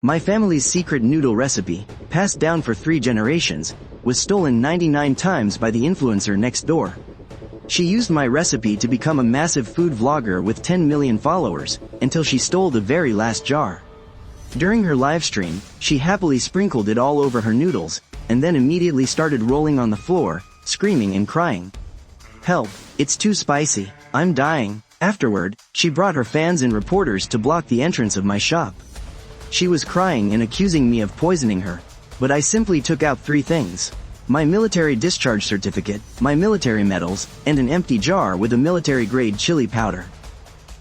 My family's secret noodle recipe, passed down for 3 generations, was stolen 99 times by the influencer next door. She used my recipe to become a massive food vlogger with 10 million followers, until she stole the very last jar. During her livestream, she happily sprinkled it all over her noodles, and then immediately started rolling on the floor, screaming and crying. "Help, it's too spicy, I'm dying." Afterward, she brought her fans and reporters to block the entrance of my shop. She was crying and accusing me of poisoning her, but I simply took out 3 things: my military discharge certificate, my military medals, and an empty jar with a military-grade chili powder.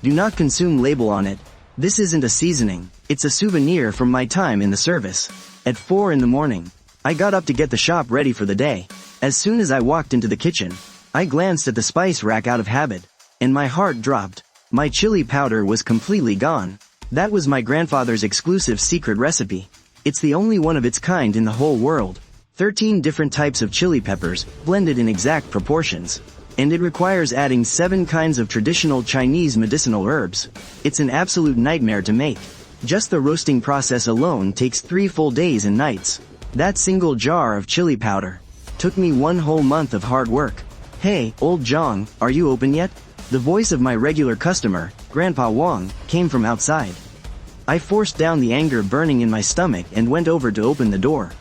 Do not consume label on it. This isn't a seasoning, it's a souvenir from my time in the service. At 4 in the morning, I got up to get the shop ready for the day. As soon as I walked into the kitchen, I glanced at the spice rack out of habit, and my heart dropped. My chili powder was completely gone. That was my grandfather's exclusive secret recipe. It's the only one of its kind in the whole world. 13 different types of chili peppers, blended in exact proportions. And it requires adding 7 kinds of traditional Chinese medicinal herbs. It's an absolute nightmare to make. Just the roasting process alone takes 3 full days and nights. That single jar of chili powder took me 1 whole month of hard work. "Hey, old Zhang, are you open yet?" The voice of my regular customer, Grandpa Wang, came from outside. I forced down the anger burning in my stomach and went over to open the door.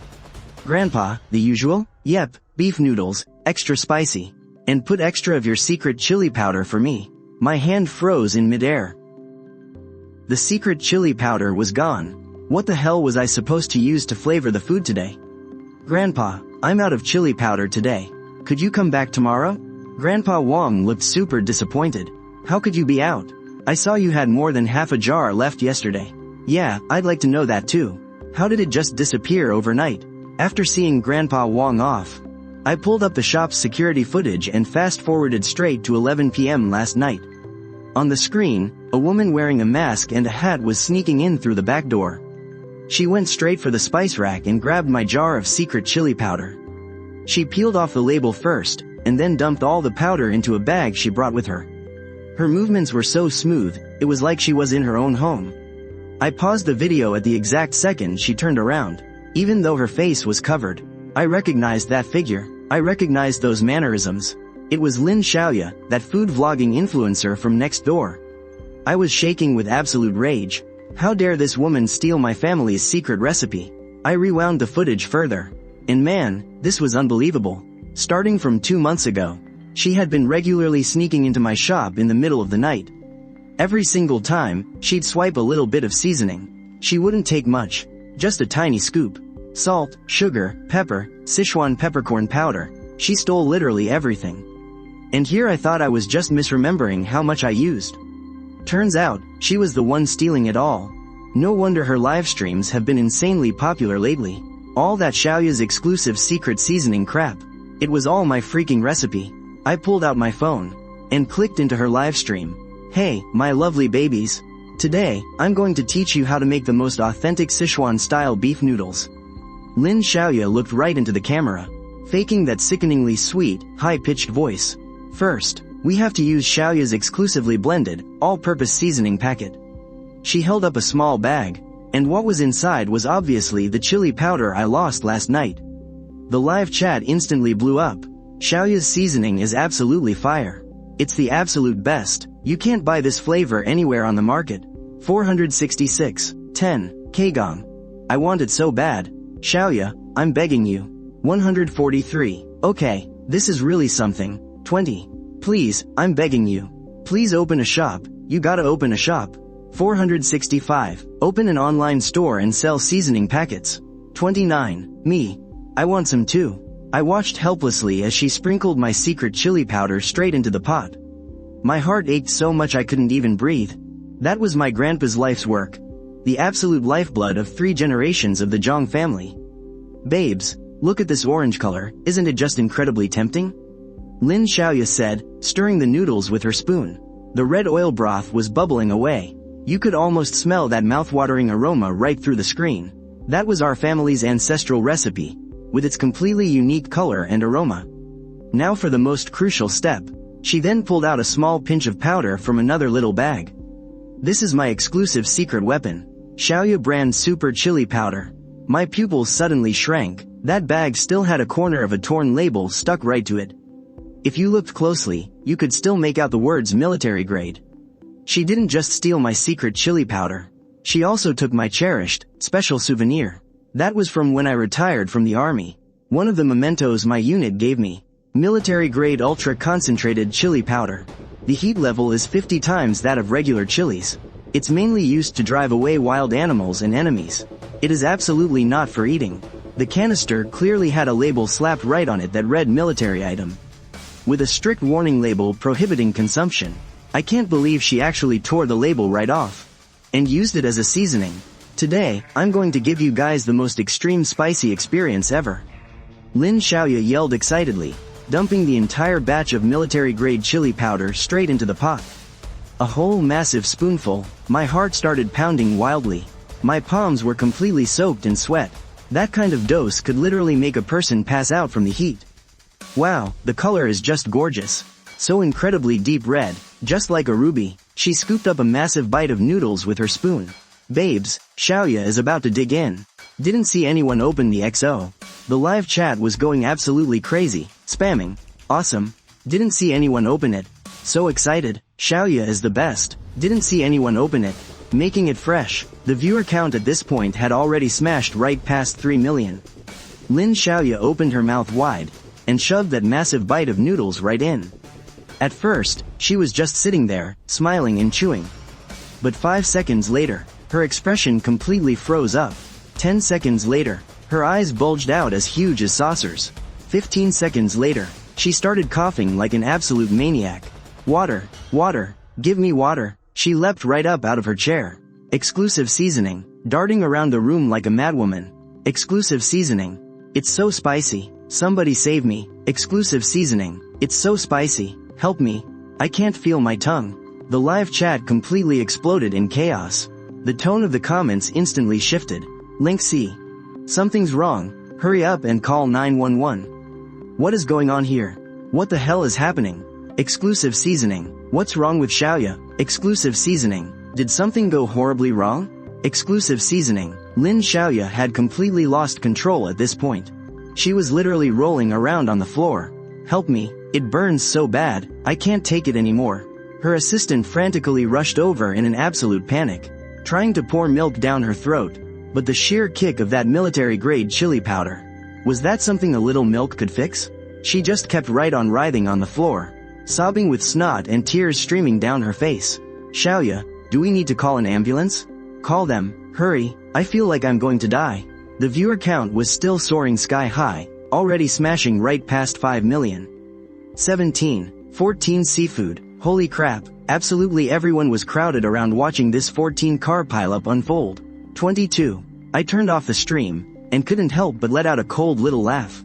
"Grandpa, the usual?" "Yep, beef noodles, extra spicy. And put extra of your secret chili powder for me." My hand froze in midair. The secret chili powder was gone. What the hell was I supposed to use to flavor the food today? "Grandpa, I'm out of chili powder today. Could you come back tomorrow?" Grandpa Wang looked super disappointed. "How could you be out? I saw you had more than half a jar left yesterday." "Yeah, I'd like to know that too. How did it just disappear overnight?" After seeing Grandpa Wang off, I pulled up the shop's security footage and fast-forwarded straight to 11 p.m. last night. On the screen, a woman wearing a mask and a hat was sneaking in through the back door. She went straight for the spice rack and grabbed my jar of secret chili powder. She peeled off the label first, and then dumped all the powder into a bag she brought with her. Her movements were so smooth, it was like she was in her own home. I paused the video at the exact second she turned around. Even though her face was covered, I recognized that figure. I recognized those mannerisms. It was Lin Xiaoya, that food vlogging influencer from next door. I was shaking with absolute rage. How dare this woman steal my family's secret recipe? I rewound the footage further. And man, this was unbelievable. Starting from 2 months ago, she had been regularly sneaking into my shop in the middle of the night. Every single time, she'd swipe a little bit of seasoning. She wouldn't take much, just a tiny scoop. Salt, sugar, pepper, Sichuan peppercorn powder. She stole literally everything. And here I thought I was just misremembering how much I used. Turns out, she was the one stealing it all. No wonder her live streams have been insanely popular lately. All that Xiaoya's exclusive secret seasoning crap. It was all my freaking recipe. I pulled out my phone and clicked into her live stream. "Hey, my lovely babies. Today, I'm going to teach you how to make the most authentic Sichuan-style beef noodles." Lin Xiaoya looked right into the camera, faking that sickeningly sweet, high-pitched voice. "First, we have to use Xiaoya's exclusively blended, all-purpose seasoning packet." She held up a small bag, and what was inside was obviously the chili powder I lost last night. The live chat instantly blew up. "Xiaoya's seasoning is absolutely fire. It's the absolute best. You can't buy this flavor anywhere on the market." 466. 10. Kgong. "I want it so bad. Xiaoya, I'm begging you." 143. "Okay, this is really something." 20. "Please, I'm begging you. Please open a shop. You gotta open a shop." 465. "Open an online store and sell seasoning packets." 29. "Me. I want some too." I watched helplessly as she sprinkled my secret chili powder straight into the pot. My heart ached so much I couldn't even breathe. That was my grandpa's life's work. The absolute lifeblood of 3 generations of the Zhang family. "Babes, look at this orange color, isn't it just incredibly tempting?" Lin Xiaoya said, stirring the noodles with her spoon. The red oil broth was bubbling away. You could almost smell that mouth-watering aroma right through the screen. That was our family's ancestral recipe, with its completely unique color and aroma. Now for the most crucial step. She then pulled out a small pinch of powder from another little bag. "This is my exclusive secret weapon. Xiaoya brand super chili powder. My pupils suddenly shrank. That bag still had a corner of a torn label stuck right to it. If you looked closely, you could still make out the words military grade. She didn't just steal my secret chili powder. She also took my cherished, special souvenir. That was from when I retired from the army. One of the mementos my unit gave me. Military grade ultra concentrated chili powder. The heat level is 50 times that of regular chilies. It's mainly used to drive away wild animals and enemies. It is absolutely not for eating. The canister clearly had a label slapped right on it that read military item, with a strict warning label prohibiting consumption. I can't believe she actually tore the label right off and used it as a seasoning. Today, I'm going to give you guys the most extreme spicy experience ever. Lin Xiaoya yelled excitedly, dumping the entire batch of military-grade chili powder straight into the pot. A whole massive spoonful. My heart started pounding wildly. My palms were completely soaked in sweat. That kind of dose could literally make a person pass out from the heat. Wow, the color is just gorgeous. So incredibly deep red, just like a ruby. She scooped up a massive bite of noodles with her spoon. Babes, Xiaoya is about to dig in. Didn't see anyone open the XO. The live chat was going absolutely crazy, spamming. Awesome. Didn't see anyone open it. So excited. Xiaoya is the best. Didn't see anyone open it. Making it fresh. The viewer count at this point had already smashed right past 3 million. Lin Xiaoya opened her mouth wide and shoved that massive bite of noodles right in. At first, she was just sitting there, smiling and chewing. But 5 seconds later, her expression completely froze up. 10 seconds later, her eyes bulged out as huge as saucers. 15 seconds later, she started coughing like an absolute maniac. Water, water, give me water. She leapt right up out of her chair. Exclusive seasoning, darting around the room like a madwoman. Exclusive seasoning. It's so spicy. Somebody save me. Exclusive seasoning. It's so spicy. Help me. I can't feel my tongue. The live chat completely exploded in chaos. The tone of the comments instantly shifted. Link C. Something's wrong. Hurry up and call 911. What is going on here? What the hell is happening? Exclusive seasoning. What's wrong with Xiaoya? Exclusive seasoning. Did something go horribly wrong? Exclusive seasoning. Lin Xiaoya had completely lost control at this point. She was literally rolling around on the floor. Help me. It burns so bad, I can't take it anymore. Her assistant frantically rushed over in an absolute panic, trying to pour milk down her throat. But the sheer kick of that military-grade chili powder. Was that something a little milk could fix? She just kept right on writhing on the floor, sobbing with snot and tears streaming down her face. Xiaoya, do we need to call an ambulance? Call them, hurry, I feel like I'm going to die. The viewer count was still soaring sky high, already smashing right past 5 million. 17. 14 seafood. Holy crap, absolutely everyone was crowded around watching this 14 car pileup unfold. 22. I turned off the stream, and couldn't help but let out a cold little laugh.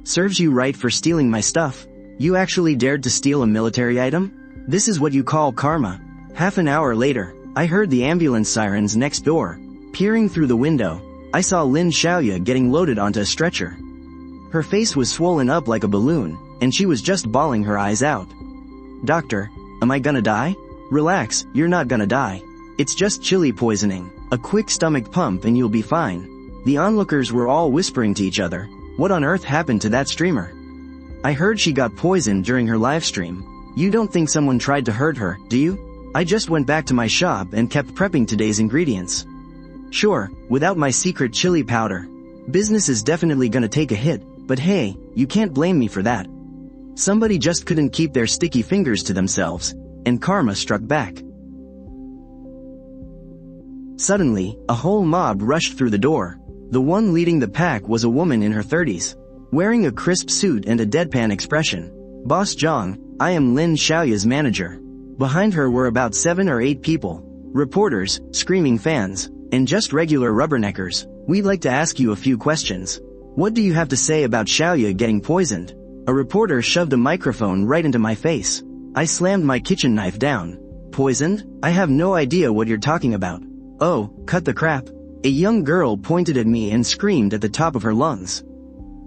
Serves you right for stealing my stuff. You actually dared to steal a military item? This is what you call karma. Half an hour later, I heard the ambulance sirens next door. Peering through the window, I saw Lin Xiaoya getting loaded onto a stretcher. Her face was swollen up like a balloon, and she was just bawling her eyes out. Doctor, am I gonna die? Relax, you're not gonna die. It's just chili poisoning. A quick stomach pump and you'll be fine. The onlookers were all whispering to each other. What on earth happened to that streamer? I heard she got poisoned during her live stream. You don't think someone tried to hurt her, do you? I just went back to my shop and kept prepping today's ingredients. Sure, without my secret chili powder, business is definitely gonna take a hit, but hey, you can't blame me for that. Somebody just couldn't keep their sticky fingers to themselves, and karma struck back. Suddenly, a whole mob rushed through the door. The one leading the pack was a woman in her 30s, wearing a crisp suit and a deadpan expression. Boss Zhang, I am Lin Xiaoya's manager. Behind her were about 7 or 8 people. Reporters, screaming fans, and just regular rubberneckers. We'd like to ask you a few questions. What do you have to say about Xiaoya getting poisoned? A reporter shoved a microphone right into my face. I slammed my kitchen knife down. Poisoned? I have no idea what you're talking about. Oh, cut the crap. A young girl pointed at me and screamed at the top of her lungs.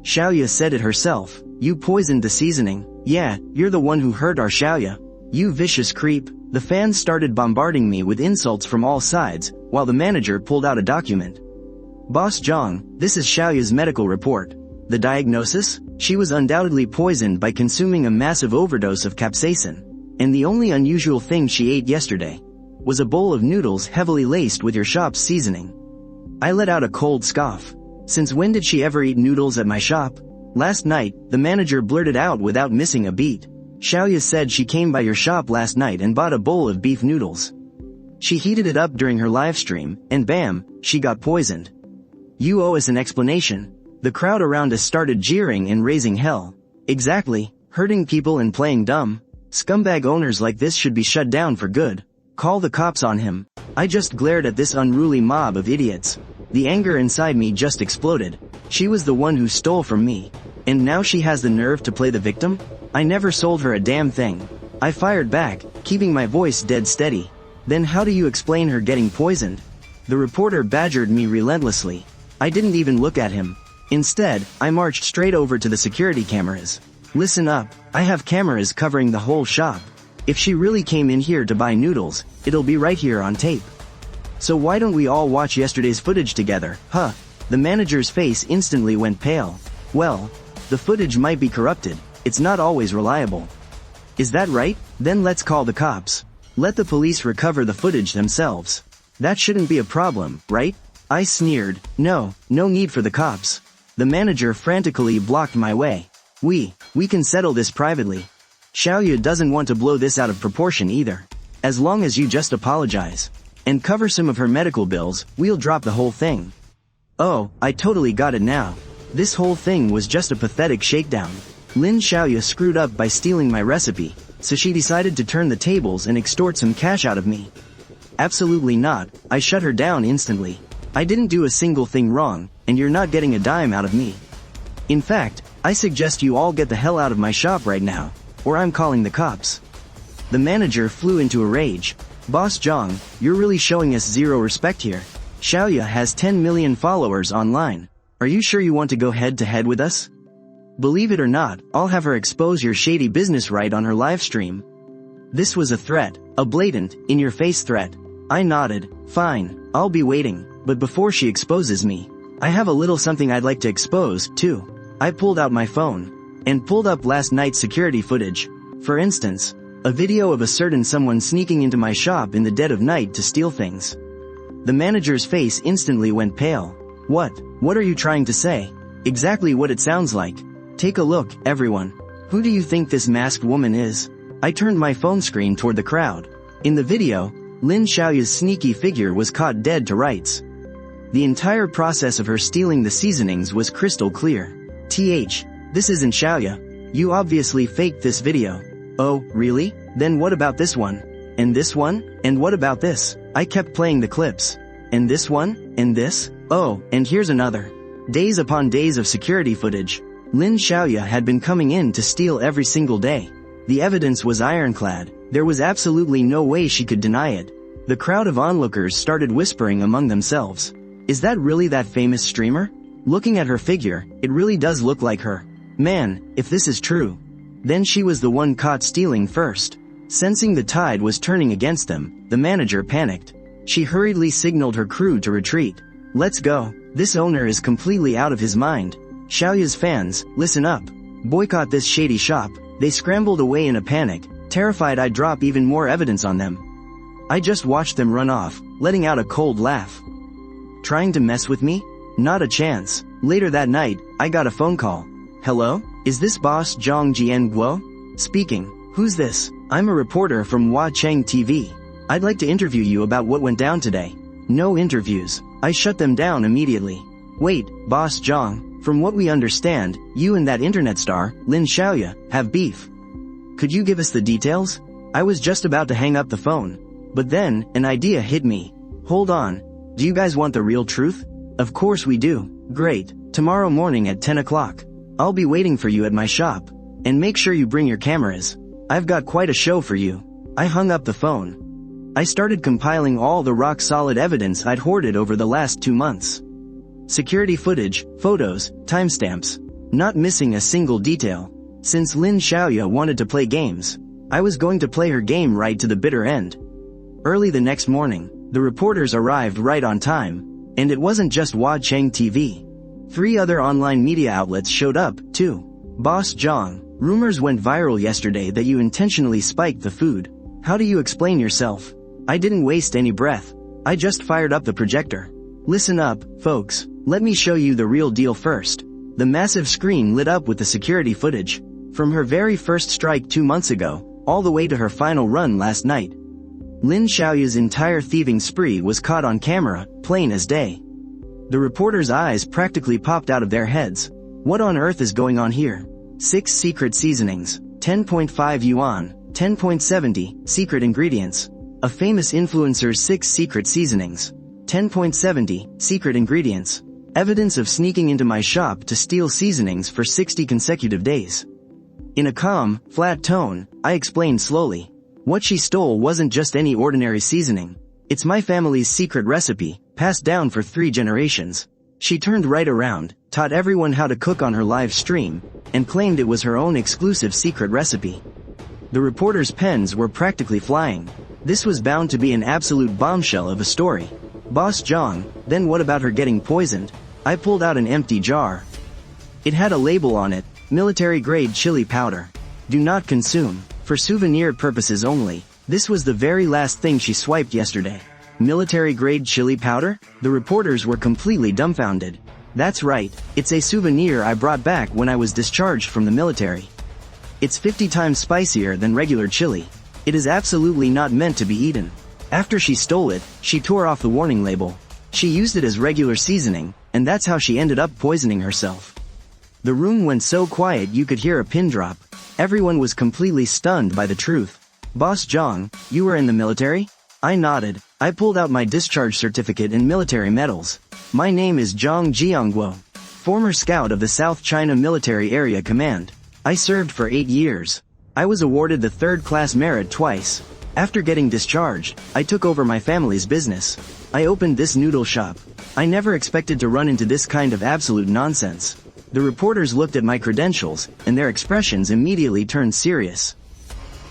Xiaoya said it herself. You poisoned the seasoning. Yeah, you're the one who hurt our Xiaoya. You vicious creep. The fans started bombarding me with insults from all sides, while the manager pulled out a document. Boss Zhang, this is Xiaoya's medical report. The diagnosis? She was undoubtedly poisoned by consuming a massive overdose of capsaicin. And the only unusual thing she ate yesterday was a bowl of noodles heavily laced with your shop's seasoning. I let out a cold scoff. Since when did she ever eat noodles at my shop? Last night, the manager blurted out without missing a beat. Xiaoya said she came by your shop last night and bought a bowl of beef noodles. She heated it up during her live stream, and bam, she got poisoned. You owe us an explanation. The crowd around us started jeering and raising hell. Exactly, hurting people and playing dumb. Scumbag owners like this should be shut down for good. Call the cops on him. I just glared at this unruly mob of idiots. The anger inside me just exploded. She was the one who stole from me. And now she has the nerve to play the victim? I never sold her a damn thing. I fired back, keeping my voice dead steady. Then how do you explain her getting poisoned? The reporter badgered me relentlessly. I didn't even look at him. Instead, I marched straight over to the security cameras. Listen up, I have cameras covering the whole shop. If she really came in here to buy noodles, it'll be right here on tape. So why don't we all watch yesterday's footage together, huh? The manager's face instantly went pale. Well, the footage might be corrupted. It's not always reliable. Is that right? Then let's call the cops. Let the police recover the footage themselves. That shouldn't be a problem, right? I sneered. No need for the cops. The manager frantically blocked my way. We can settle this privately. Xiaoya doesn't want to blow this out of proportion either. As long as you just apologize and cover some of her medical bills, we'll drop the whole thing. Oh, I totally got it now. This whole thing was just a pathetic shakedown. Lin Xiaoya screwed up by stealing my recipe, so she decided to turn the tables and extort some cash out of me. Absolutely not, I shut her down instantly. I didn't do a single thing wrong, and you're not getting a dime out of me. In fact, I suggest you all get the hell out of my shop right now, or I'm calling the cops. The manager flew into a rage. Boss Zhang, you're really showing us zero respect here. Xiaoya has 10 million followers online. Are you sure you want to go head-to-head with us? Believe it or not, I'll have her expose your shady business right on her live stream. This was a threat, a blatant, in-your-face threat. I nodded. Fine, I'll be waiting, but before she exposes me, I have a little something I'd like to expose, too. I pulled out my phone and pulled up last night's security footage. For instance, a video of a certain someone sneaking into my shop in the dead of night to steal things. The manager's face instantly went pale. What are you trying to say? Exactly what it sounds like. Take a look, everyone. Who do you think this masked woman is? I turned my phone screen toward the crowd. In the video, Lin Xiaoya's sneaky figure was caught dead to rights. The entire process of her stealing the seasonings was crystal clear. This isn't Xiaoya. You obviously faked this video. Oh, really? Then what about this one? And this one? And what about this? I kept playing the clips. And this one? And this? Oh, and here's another. Days upon days of security footage. Lin Xiaoya had been coming in to steal every single day. The evidence was ironclad. There was absolutely no way she could deny it. The crowd of onlookers started whispering among themselves. Is that really that famous streamer? Looking at her figure, it really does look like her. Man, if this is true, then she was the one caught stealing first. Sensing the tide was turning against them, the manager panicked. She hurriedly signaled her crew to retreat. Let's go. This owner is completely out of his mind. Xiaoya's fans, listen up. Boycott this shady shop. They scrambled away in a panic, terrified I'd drop even more evidence on them. I just watched them run off, letting out a cold laugh. Trying to mess with me? Not a chance. Later that night, I got a phone call. Hello? Is this boss Zhang Jianguo? Speaking. Who's this? I'm a reporter from Hua Cheng TV. I'd like to interview you about what went down today. No interviews. I shut them down immediately. Wait, Boss Zhang, from what we understand, you and that internet star, Lin Xiaoya, have beef. Could you give us the details? I was just about to hang up the phone. But then, an idea hit me. Hold on. Do you guys want the real truth? Of course we do. Great. Tomorrow morning at 10 o'clock. I'll be waiting for you at my shop. And make sure you bring your cameras. I've got quite a show for you. I hung up the phone. I started compiling all the rock-solid evidence I'd hoarded over the last 2 months. Security footage, photos, timestamps. Not missing a single detail. Since Lin Xiaoya wanted to play games, I was going to play her game right to the bitter end. Early the next morning, the reporters arrived right on time, and it wasn't just Hua Cheng TV. 3 other online media outlets showed up, too. Boss Zhang, rumors went viral yesterday that you intentionally spiked the food. How do you explain yourself? I didn't waste any breath. I just fired up the projector. Listen up, folks. Let me show you the real deal first. The massive screen lit up with the security footage. From her very first strike 2 months ago, all the way to her final run last night. Lin Xiaoya's entire thieving spree was caught on camera, plain as day. The reporters' eyes practically popped out of their heads. What on earth is going on here? 6 secret seasonings, 10.5 yuan, 10.70, secret ingredients. A famous influencer's 6 secret seasonings, 10.70, secret ingredients. Evidence of sneaking into my shop to steal seasonings for 60 consecutive days. In a calm, flat tone, I explained slowly. What she stole wasn't just any ordinary seasoning. It's my family's secret recipe, passed down for 3 generations. She turned right around, taught everyone how to cook on her live stream, and claimed it was her own exclusive secret recipe. The reporters' pens were practically flying. This was bound to be an absolute bombshell of a story. Boss Zhang, then what about her getting poisoned? I pulled out an empty jar. It had a label on it, military-grade chili powder. Do not consume. For souvenir purposes only. This was the very last thing she swiped yesterday. Military-grade chili powder? The reporters were completely dumbfounded. That's right, it's a souvenir I brought back when I was discharged from the military. It's 50 times spicier than regular chili. It is absolutely not meant to be eaten. After she stole it, she tore off the warning label. She used it as regular seasoning, and that's how she ended up poisoning herself. The room went so quiet you could hear a pin drop. Everyone was completely stunned by the truth. Boss Zhang, you were in the military? I nodded. I pulled out my discharge certificate and military medals. My name is Zhang Jiangguo, former scout of the South China Military Area Command. I served for 8 years. I was awarded the 3rd class merit twice. After getting discharged, I took over my family's business. I opened this noodle shop. I never expected to run into this kind of absolute nonsense. The reporters looked at my credentials, and their expressions immediately turned serious.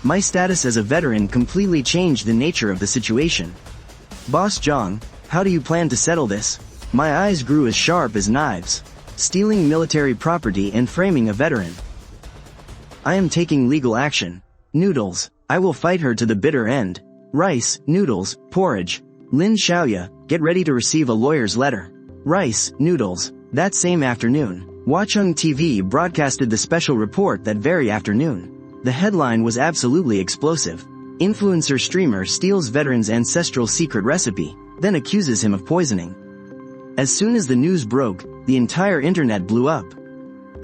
My status as a veteran completely changed the nature of the situation. Boss Zhang, how do you plan to settle this? My eyes grew as sharp as knives. Stealing military property and framing a veteran. I am taking legal action. Noodles, I will fight her to the bitter end. Rice, noodles, porridge. Lin Xiaoya, get ready to receive a lawyer's letter. Rice, noodles. That same afternoon, Huacheng TV broadcasted the special report that very afternoon. The headline was absolutely explosive. Influencer streamer steals veteran's ancestral secret recipe, then accuses him of poisoning. As soon as the news broke, the entire internet blew up.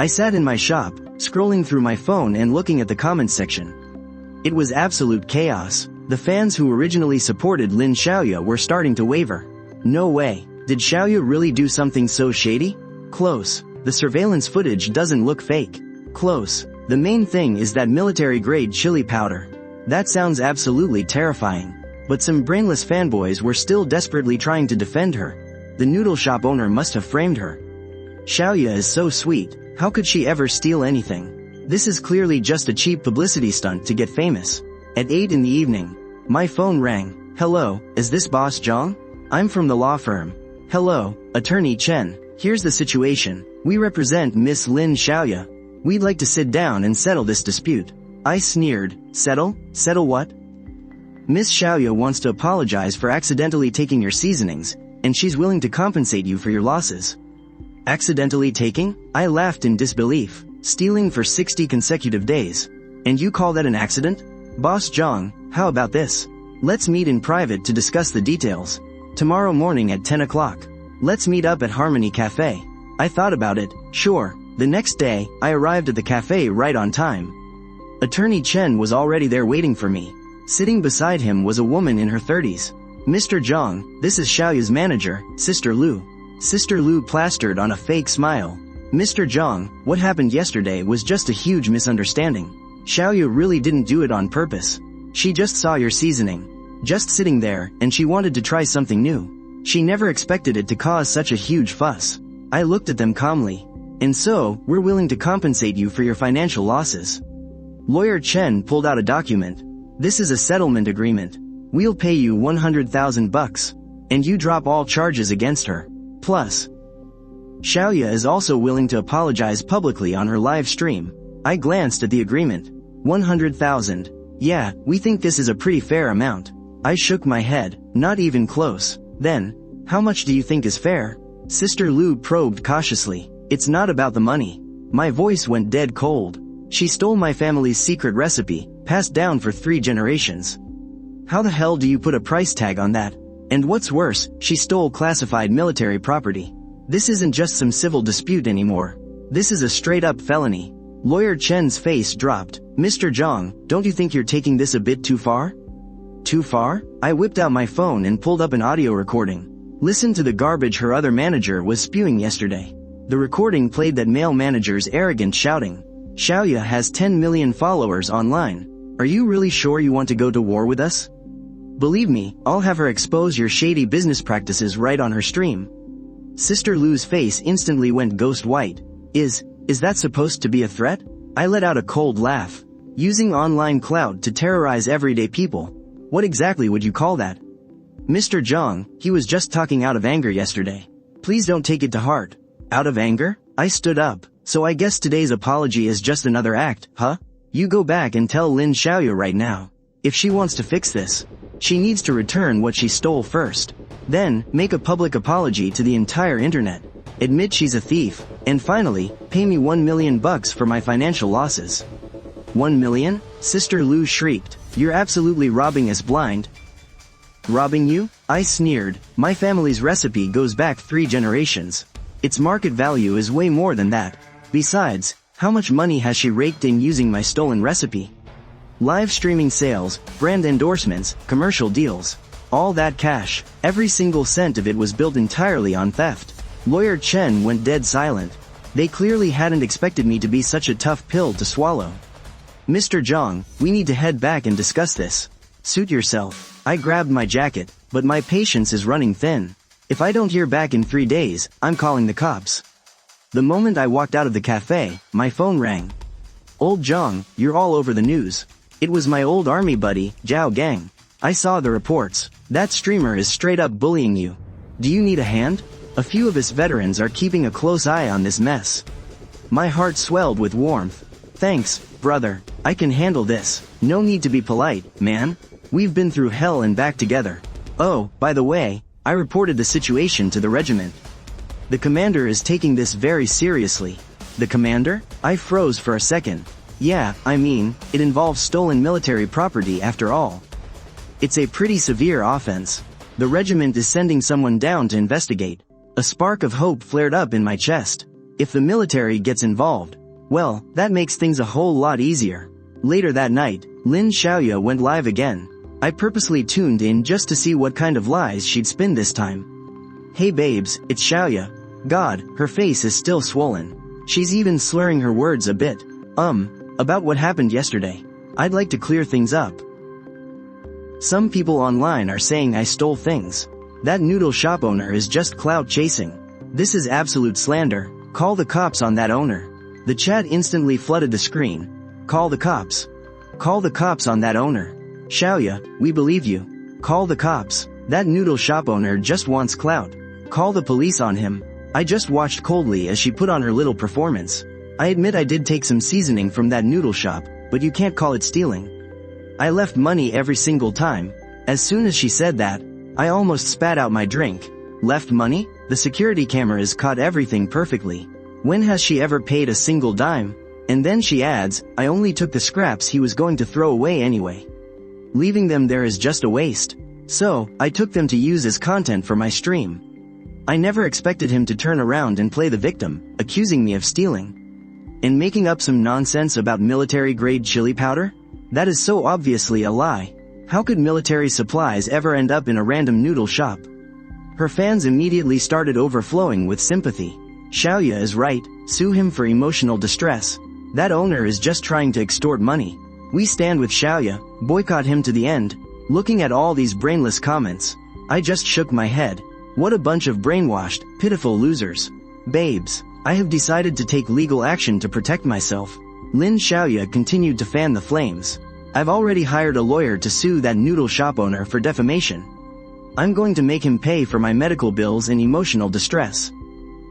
I sat in my shop, scrolling through my phone and looking at the comments section. It was absolute chaos. The fans who originally supported Lin Xiaoya were starting to waver. No way. Did Xiaoya really do something so shady? Close. The surveillance footage doesn't look fake. Close. The main thing is that military-grade chili powder. That sounds absolutely terrifying. But some brainless fanboys were still desperately trying to defend her. The noodle shop owner must have framed her. Xiaoya is so sweet. How could she ever steal anything? This is clearly just a cheap publicity stunt to get famous. At 8 in the evening, my phone rang. Hello, is this Boss Zhang? I'm from the law firm. Hello, Attorney Chen. Here's the situation. We represent Miss Lin Xiaoya. We'd like to sit down and settle this dispute. I sneered. Settle? Settle what? Miss Xiaoya wants to apologize for accidentally taking your seasonings, and she's willing to compensate you for your losses. Accidentally taking? I laughed in disbelief. Stealing for 60 consecutive days. And you call that an accident? Boss Zhang, how about this? Let's meet in private to discuss the details. Tomorrow morning at 10 o'clock. Let's meet up at Harmony Cafe. I thought about it. Sure. The next day, I arrived at the cafe right on time. Attorney Chen was already there waiting for me. Sitting beside him was a woman in her 30s. Mr. Zhang, this is Xiaoya's manager, Sister Lu. Sister Lu plastered on a fake smile. Mr. Zhang, what happened yesterday was just a huge misunderstanding. Xiaoya really didn't do it on purpose. She just saw your seasoning. Just sitting there, and she wanted to try something new. She never expected it to cause such a huge fuss. I looked at them calmly. And so, we're willing to compensate you for your financial losses. Lawyer Chen pulled out a document. This is a settlement agreement. We'll pay you 100,000 bucks. And you drop all charges against her. Plus, Xiaoya is also willing to apologize publicly on her live stream. I glanced at the agreement. 100,000. Yeah, we think this is a pretty fair amount. I shook my head. Not even close. Then, how much do you think is fair? Sister Lu probed cautiously. It's not about the money. My voice went dead cold. She stole my family's secret recipe, passed down for 3 generations. How the hell do you put a price tag on that? And what's worse, she stole classified military property. This isn't just some civil dispute anymore. This is a straight-up felony. Lawyer Chen's face dropped. Mr. Zhang, don't you think you're taking this a bit too far? Too far? I whipped out my phone and pulled up an audio recording. Listen to the garbage her other manager was spewing yesterday. The recording played that male manager's arrogant shouting. Xiaoya has 10 million followers online. Are you really sure you want to go to war with us? Believe me, I'll have her expose your shady business practices right on her stream. Sister Lu's face instantly went ghost white. Is that supposed to be a threat? I let out a cold laugh. Using online clout to terrorize everyday people. What exactly would you call that? Mr. Zhang, he was just talking out of anger yesterday. Please don't take it to heart. Out of anger? I stood up. So I guess today's apology is just another act, huh? You go back and tell Lin Xiaoya right now. If she wants to fix this, she needs to return what she stole first. Then, make a public apology to the entire internet. Admit she's a thief. And finally, pay me 1 million bucks for my financial losses. 1 million? Sister Lu shrieked. You're absolutely robbing us blind. Robbing you? I sneered. My family's recipe goes back 3 generations. Its market value is way more than that. Besides, how much money has she raked in using my stolen recipe? Live streaming sales, brand endorsements, commercial deals. All that cash, every single cent of it was built entirely on theft. Lawyer Chen went dead silent. They clearly hadn't expected me to be such a tough pill to swallow. Mr. Zhang, we need to head back and discuss this. Suit yourself. I grabbed my jacket, but my patience is running thin. If I don't hear back in 3 days, I'm calling the cops. The moment I walked out of the cafe, my phone rang. Old Zhang, you're all over the news. It was my old army buddy, Zhao Gang. I saw the reports. That streamer is straight up bullying you. Do you need a hand? A few of us veterans are keeping a close eye on this mess. My heart swelled with warmth. Thanks, brother. I can handle this. No need to be polite, man. We've been through hell and back together. Oh, by the way, I reported the situation to the regiment. The commander is taking this very seriously. The commander? I froze for a second. Yeah, I mean, it involves stolen military property after all. It's a pretty severe offense. The regiment is sending someone down to investigate. A spark of hope flared up in my chest. If the military gets involved, well, that makes things a whole lot easier. Later that night, Lin Xiaoya went live again. I purposely tuned in just to see what kind of lies she'd spin this time. Hey babes, it's Xiaoya. God, her face is still swollen. She's even slurring her words a bit. About what happened yesterday. I'd like to clear things up. Some people online are saying I stole things. That noodle shop owner is just clout chasing. This is absolute slander. Call the cops on that owner. The chat instantly flooded the screen. Call the cops. Call the cops on that owner. Xiaoya, we believe you. Call the cops. That noodle shop owner just wants clout. Call the police on him. I just watched coldly as she put on her little performance. I admit I did take some seasoning from that noodle shop, but you can't call it stealing. I left money every single time. As soon as she said that, I almost spat out my drink. Left money? The security cameras caught everything perfectly. When has she ever paid a single dime? And then she adds, I only took the scraps he was going to throw away anyway. Leaving them there is just a waste. So, I took them to use as content for my stream. I never expected him to turn around and play the victim, accusing me of stealing. And making up some nonsense about military-grade chili powder? That is so obviously a lie. How could military supplies ever end up in a random noodle shop? Her fans immediately started overflowing with sympathy. Xiaoya is right, sue him for emotional distress. That owner is just trying to extort money. We stand with Xiaoya, boycott him to the end. Looking at all these brainless comments, I just shook my head. What a bunch of brainwashed, pitiful losers. Babes, I have decided to take legal action to protect myself. Lin Xiaoya continued to fan the flames. I've already hired a lawyer to sue that noodle shop owner for defamation. I'm going to make him pay for my medical bills and emotional distress.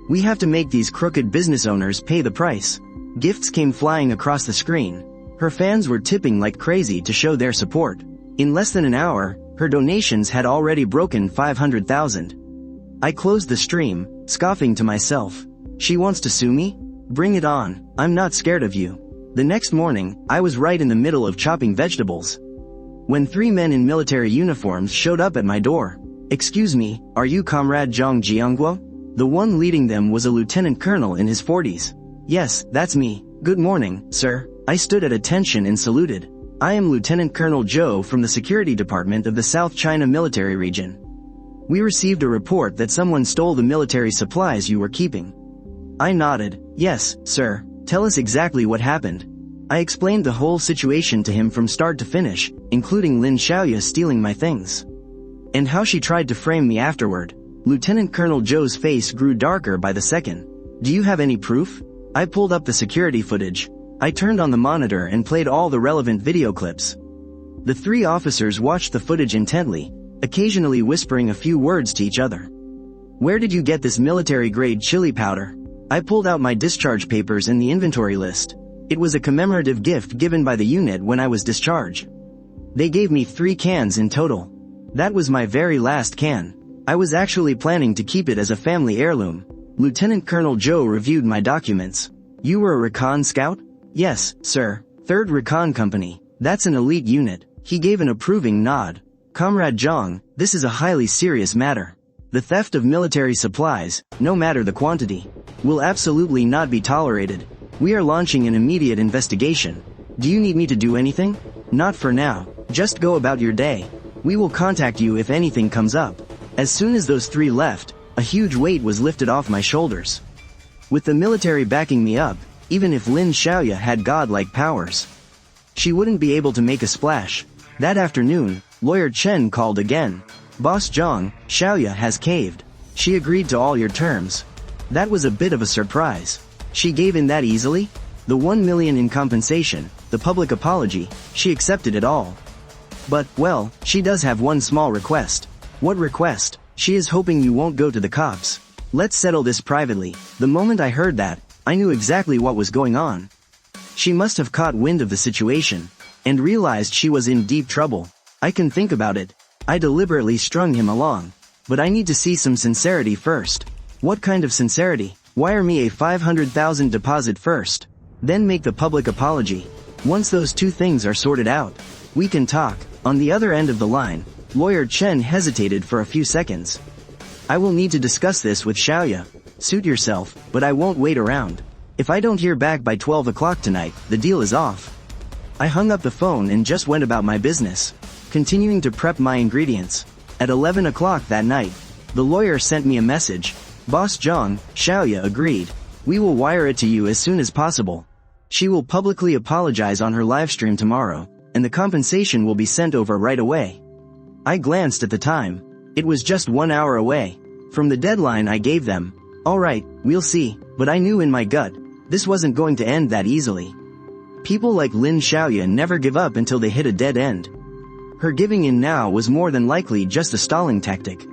We have to make these crooked business owners pay the price. Gifts came flying across the screen. Her fans were tipping like crazy to show their support. In less than an hour, her donations had already broken 500,000. I closed the stream, scoffing to myself. She wants to sue me? Bring it on, I'm not scared of you. The next morning, I was right in the middle of chopping vegetables when 3 men in military uniforms showed up at my door. Excuse me, are you Comrade Zhang Jiangguo? The one leading them was a lieutenant colonel in his 40s. Yes, that's me. Good morning, sir. I stood at attention and saluted. I am Lieutenant Colonel Zhou from the Security Department of the South China Military Region. We received a report that someone stole the military supplies you were keeping. I nodded. Yes, sir. Tell us exactly what happened. I explained the whole situation to him from start to finish, including Lin Xiaoya stealing my things. And how she tried to frame me afterward. Lieutenant Colonel Zhou's face grew darker by the second. Do you have any proof? I pulled up the security footage. I turned on the monitor and played all the relevant video clips. The 3 officers watched the footage intently, occasionally whispering a few words to each other. Where did you get this military-grade chili powder? I pulled out my discharge papers and the inventory list. It was a commemorative gift given by the unit when I was discharged. They gave me 3 cans in total. That was my very last can. I was actually planning to keep it as a family heirloom. Lieutenant Colonel Zhou reviewed my documents. You were a recon scout? Yes, sir. 3rd Recon Company. That's an elite unit. He gave an approving nod. Comrade Zhang, this is a highly serious matter. The theft of military supplies, no matter the quantity, will absolutely not be tolerated. We are launching an immediate investigation. Do you need me to do anything? Not for now. Just go about your day. We will contact you if anything comes up. As soon as those 3 left, a huge weight was lifted off my shoulders. With the military backing me up, even if Lin Xiaoya had godlike powers, she wouldn't be able to make a splash. That afternoon, Lawyer Chen called again. Boss Zhang, Xiaoya has caved. She agreed to all your terms. That was a bit of a surprise. She gave in that easily? The 1 million in compensation, the public apology, she accepted it all. But, well, she does have one small request. What request? She is hoping you won't go to the cops. Let's settle this privately. The moment I heard that, I knew exactly what was going on. She must have caught wind of the situation, and realized she was in deep trouble. I can think about it. I deliberately strung him along. But I need to see some sincerity first. What kind of sincerity? Wire me a 500,000 deposit first. Then make the public apology. Once those 2 things are sorted out, we can talk. On the other end of the line, Lawyer Chen hesitated for a few seconds. I will need to discuss this with Xiaoya. Suit yourself, but I won't wait around. If I don't hear back by 12 o'clock tonight, the deal is off. I hung up the phone and just went about my business, continuing to prep my ingredients. At 11 o'clock that night, the lawyer sent me a message. Boss Zhang, Xiaoya agreed. We will wire it to you as soon as possible. She will publicly apologize on her livestream tomorrow, and the compensation will be sent over right away. I glanced at the time. It was just 1 hour away from the deadline I gave them. Alright, we'll see, but I knew in my gut, this wasn't going to end that easily. People like Lin Xiaoya never give up until they hit a dead end. Her giving in now was more than likely just a stalling tactic.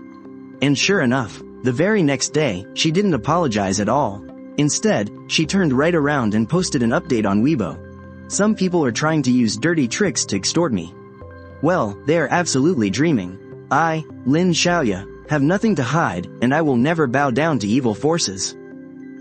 And sure enough, the very next day, she didn't apologize at all. Instead, she turned right around and posted an update on Weibo. Some people are trying to use dirty tricks to extort me. Well, they are absolutely dreaming. I, Lin Xiaoya, have nothing to hide, and I will never bow down to evil forces.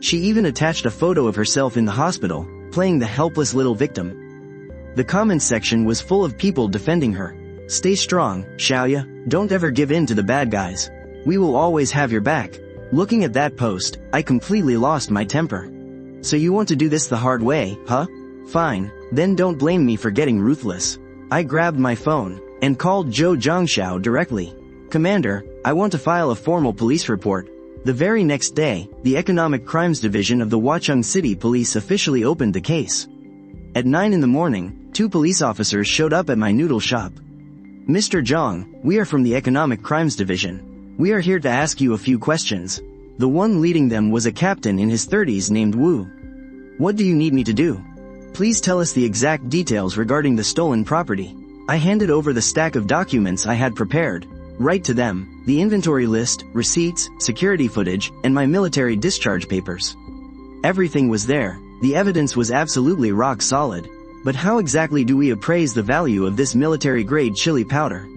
She even attached a photo of herself in the hospital, playing the helpless little victim. The comments section was full of people defending her. Stay strong, Xiaoya, don't ever give in to the bad guys. We will always have your back. Looking at that post, I completely lost my temper. So you want to do this the hard way, huh? Fine, then don't blame me for getting ruthless. I grabbed my phone and called Zhou Zhangxiao directly. Commander, I want to file a formal police report. The very next day, the Economic Crimes Division of the Huacheng City Police officially opened the case. At 9 in the morning, 2 police officers showed up at my noodle shop. Mr. Zhang, we are from the Economic Crimes Division. We are here to ask you a few questions. The one leading them was a captain in his 30s named Wu. What do you need me to do? Please tell us the exact details regarding the stolen property. I handed over the stack of documents I had prepared. Right to them, the inventory list, receipts, security footage, and my military discharge papers. Everything was there. The evidence was absolutely rock solid. But how exactly do we appraise the value of this military-grade chili powder?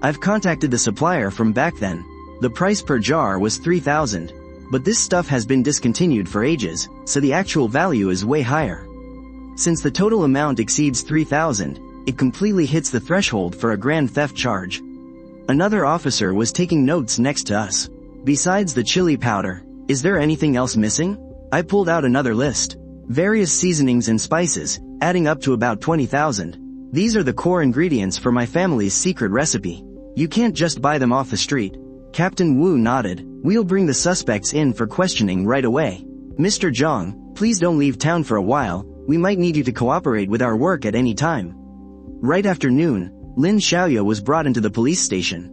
I've contacted the supplier from back then. The price per jar was 3,000. But this stuff has been discontinued for ages, so the actual value is way higher. Since the total amount exceeds 3,000, it completely hits the threshold for a grand theft charge. Another officer was taking notes next to us. Besides the chili powder, is there anything else missing? I pulled out another list. Various seasonings and spices, adding up to about 20,000. These are the core ingredients for my family's secret recipe. You can't just buy them off the street. Captain Wu nodded. We'll bring the suspects in for questioning right away. Mr. Zhang, please don't leave town for a while. We might need you to cooperate with our work at any time. Right after noon, Lin Xiaoya was brought into the police station.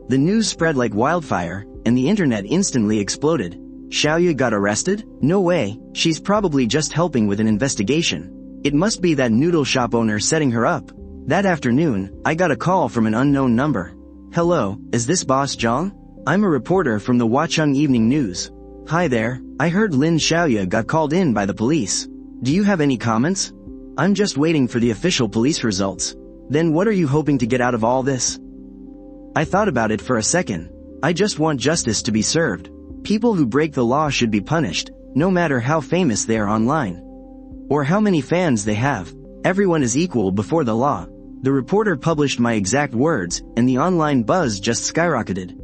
The news spread like wildfire, and the internet instantly exploded. Xiaoya got arrested? No way, she's probably just helping with an investigation. It must be that noodle shop owner setting her up. That afternoon, I got a call from an unknown number. Hello, is this Boss Zhang? I'm a reporter from the Huacheng Evening News. Hi there, I heard Lin Xiaoya got called in by the police. Do you have any comments? I'm just waiting for the official police results. Then what are you hoping to get out of all this? I thought about it for a second. I just want justice to be served. People who break the law should be punished, no matter how famous they are online. Or how many fans they have. Everyone is equal before the law. The reporter published my exact words, and the online buzz just skyrocketed.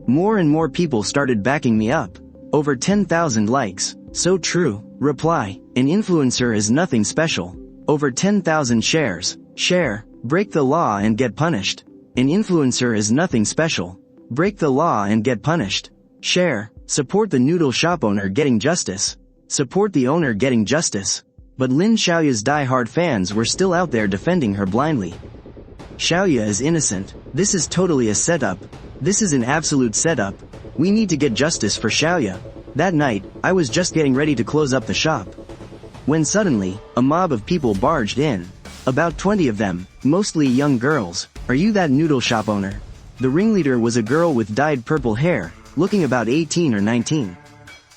More and more people started backing me up. Over 10,000 likes. So true. Reply. An influencer is nothing special. Over 10,000 shares. Share. Break the law and get punished. An influencer is nothing special. Break the law and get punished. Share. Support the noodle shop owner getting justice. Support the owner getting justice. But Lin Xiaoya's die-hard fans were still out there defending her blindly. Xiaoya is innocent. This is totally a setup. This is an absolute setup. We need to get justice for Xiaoya. That night, I was just getting ready to close up the shop. When suddenly, a mob of people barged in. About 20 of them, mostly young girls. Are you that noodle shop owner? The ringleader was a girl with dyed purple hair, looking about 18 or 19.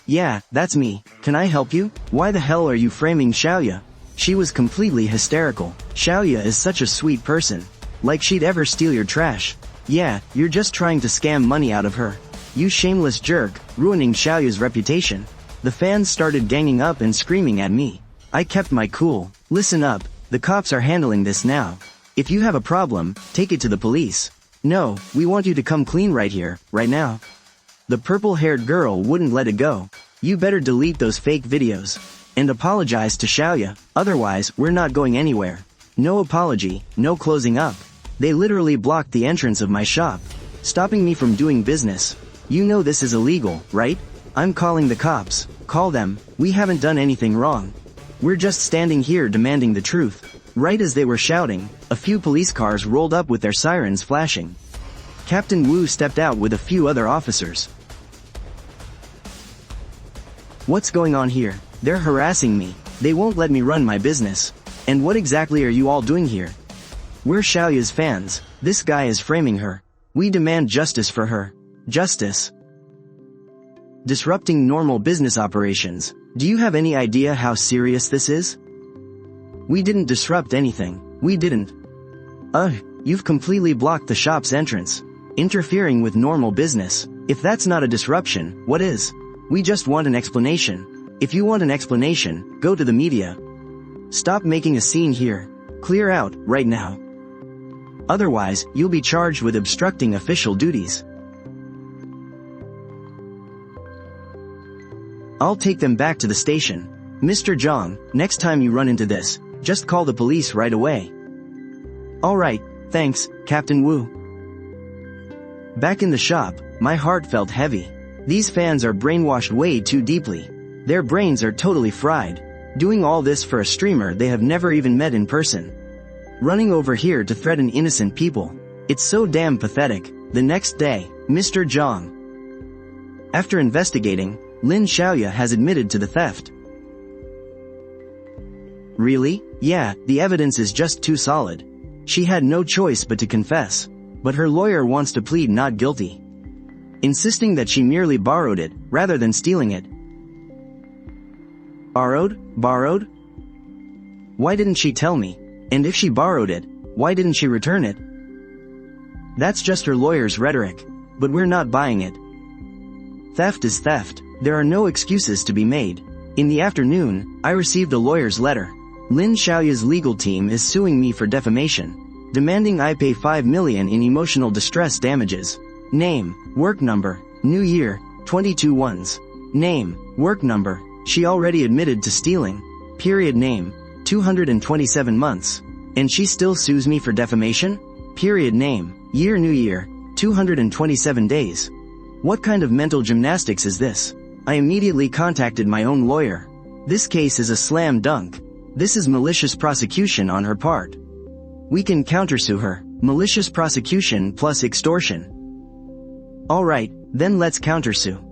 Yeah, that's me. Can I help you? Why the hell are you framing Xiaoya? She was completely hysterical. Xiaoya is such a sweet person. Like she'd ever steal your trash. Yeah, you're just trying to scam money out of her. You shameless jerk, ruining Xiaoya's reputation. The fans started ganging up and screaming at me. I kept my cool. Listen up, the cops are handling this now. If you have a problem, take it to the police. No, we want you to come clean right here, right now. The purple-haired girl wouldn't let it go. You better delete those fake videos. And apologize to Xiaoya, otherwise we're not going anywhere. No apology, no closing up. They literally blocked the entrance of my shop, stopping me from doing business. You know this is illegal, right? I'm calling the cops. Call them. We haven't done anything wrong. We're just standing here demanding the truth. Right as they were shouting, a few police cars rolled up with their sirens flashing. Captain Wu stepped out with a few other officers. What's going on here? They're harassing me. They won't let me run my business. And what exactly are you all doing here? We're Xiaoya's fans. This guy is framing her. We demand justice for her. Justice. Disrupting normal business operations. Do you have any idea how serious this is? We didn't disrupt anything. We didn't. You've completely blocked the shop's entrance. Interfering with normal business. If that's not a disruption, what is? We just want an explanation. If you want an explanation, go to the media. Stop making a scene here. Clear out, right now. Otherwise, you'll be charged with obstructing official duties. I'll take them back to the station. Mr. Zhang, next time you run into this, just call the police right away. Alright, thanks, Captain Wu. Back in the shop, my heart felt heavy. These fans are brainwashed way too deeply. Their brains are totally fried. Doing all this for a streamer they have never even met in person. Running over here to threaten innocent people. It's so damn pathetic. The next day, Mr. Zhang. After investigating, Lin Xiaoya has admitted to the theft. Really? Yeah, the evidence is just too solid. She had no choice but to confess. But her lawyer wants to plead not guilty, insisting that she merely borrowed it, rather than stealing it. Borrowed? Why didn't she tell me? And if she borrowed it, why didn't she return it? That's just her lawyer's rhetoric, but we're not buying it. Theft is theft. There are no excuses to be made. In the afternoon, I received a lawyer's letter. Lin Xiaoya's legal team is suing me for defamation, demanding I pay 5 million in emotional distress damages. Name, work number, new year, 22 ones. Name, work number, she already admitted to stealing. Period name, 227 months. And she still sues me for defamation? Period name, year new year, 227 days. What kind of mental gymnastics is this? I immediately contacted my own lawyer. This case is a slam dunk. This is malicious prosecution on her part. We can countersue her. Malicious prosecution plus extortion. Alright, then let's countersue.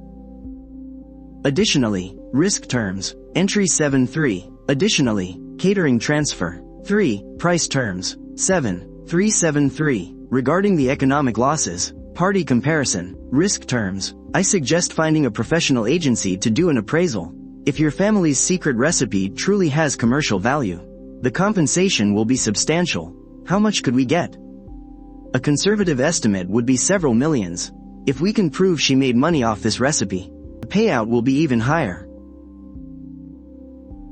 Additionally, risk terms, entry 7.3. Additionally, catering transfer. 3. Price terms. 7.373. Regarding the economic losses, party comparison, risk terms, I suggest finding a professional agency to do an appraisal. If your family's secret recipe truly has commercial value, the compensation will be substantial. How much could we get? A conservative estimate would be several millions. If we can prove she made money off this recipe, the payout will be even higher.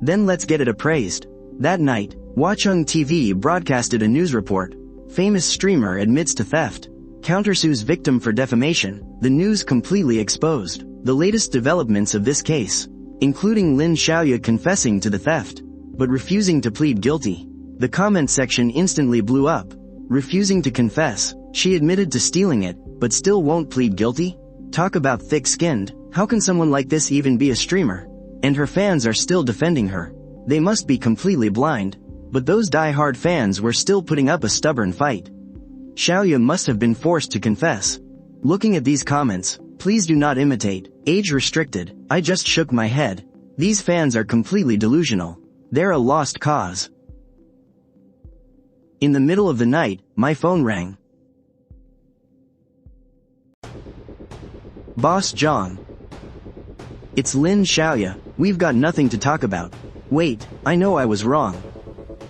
Then let's get it appraised. That night, Wachung TV broadcasted a news report. Famous streamer admits to theft. Countersues victim for defamation. The news completely exposed the latest developments of this case, including Lin Xiaoya confessing to the theft, but refusing to plead guilty. The comment section instantly blew up. Refusing to confess, she admitted to stealing it, but still won't plead guilty? Talk about thick-skinned. How can someone like this even be a streamer? And her fans are still defending her. They must be completely blind. But those die-hard fans were still putting up a stubborn fight. Xiaoya must have been forced to confess. Looking at these comments, please do not imitate. Age restricted. I just shook my head. These fans are completely delusional. They're a lost cause. In the middle of the night, my phone rang. Boss Zhang. It's Lin Xiaoya. We've got nothing to talk about. Wait, I know I was wrong.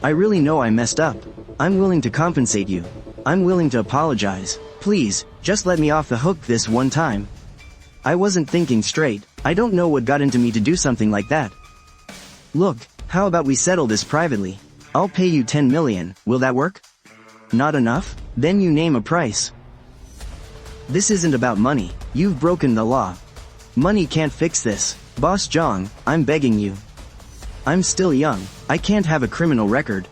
I really know I messed up. I'm willing to compensate you. I'm willing to apologize. Please, just let me off the hook this one time. I wasn't thinking straight. I don't know what got into me to do something like that. Look, how about we settle this privately? I'll pay you 10 million, will that work? Not enough? Then you name a price. This isn't about money. You've broken the law. Money can't fix this. Boss Zhang, I'm begging you. I'm still young. I can't have a criminal record.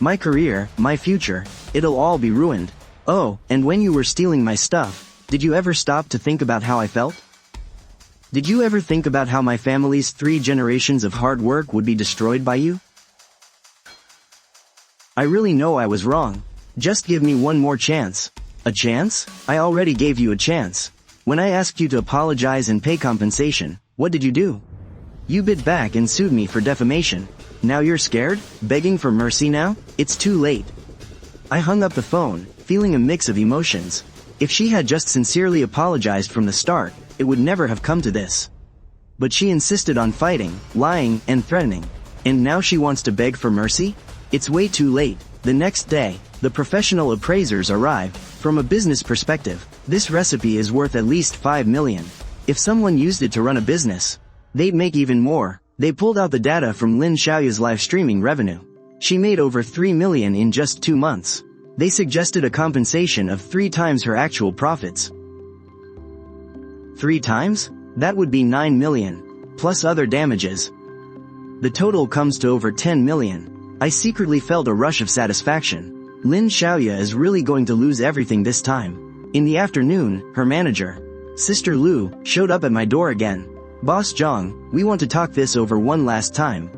My career, my future, it'll all be ruined. Oh, and when you were stealing my stuff, did you ever stop to think about how I felt? Did you ever think about how my family's 3 generations of hard work would be destroyed by you? I really know I was wrong. Just give me one more chance. A chance? I already gave you a chance. When I asked you to apologize and pay compensation, what did you do? You bit back and sued me for defamation. Now you're scared? Begging for mercy now? It's too late. I hung up the phone, feeling a mix of emotions. If she had just sincerely apologized from the start, it would never have come to this. But she insisted on fighting, lying, and threatening. And now she wants to beg for mercy? It's way too late. The next day, the professional appraisers arrived. From a business perspective, this recipe is worth at least 5 million. If someone used it to run a business, they'd make even more. They pulled out the data from Lin Xiaoya's live streaming revenue. She made over 3 million in just 2 months. They suggested a compensation of 3 times her actual profits. 3 times? That would be 9 million, plus other damages. The total comes to over 10 million. I secretly felt a rush of satisfaction. Lin Xiaoya is really going to lose everything this time. In the afternoon, her manager, Sister Lu, showed up at my door again. Boss Zhang, we want to talk this over one last time.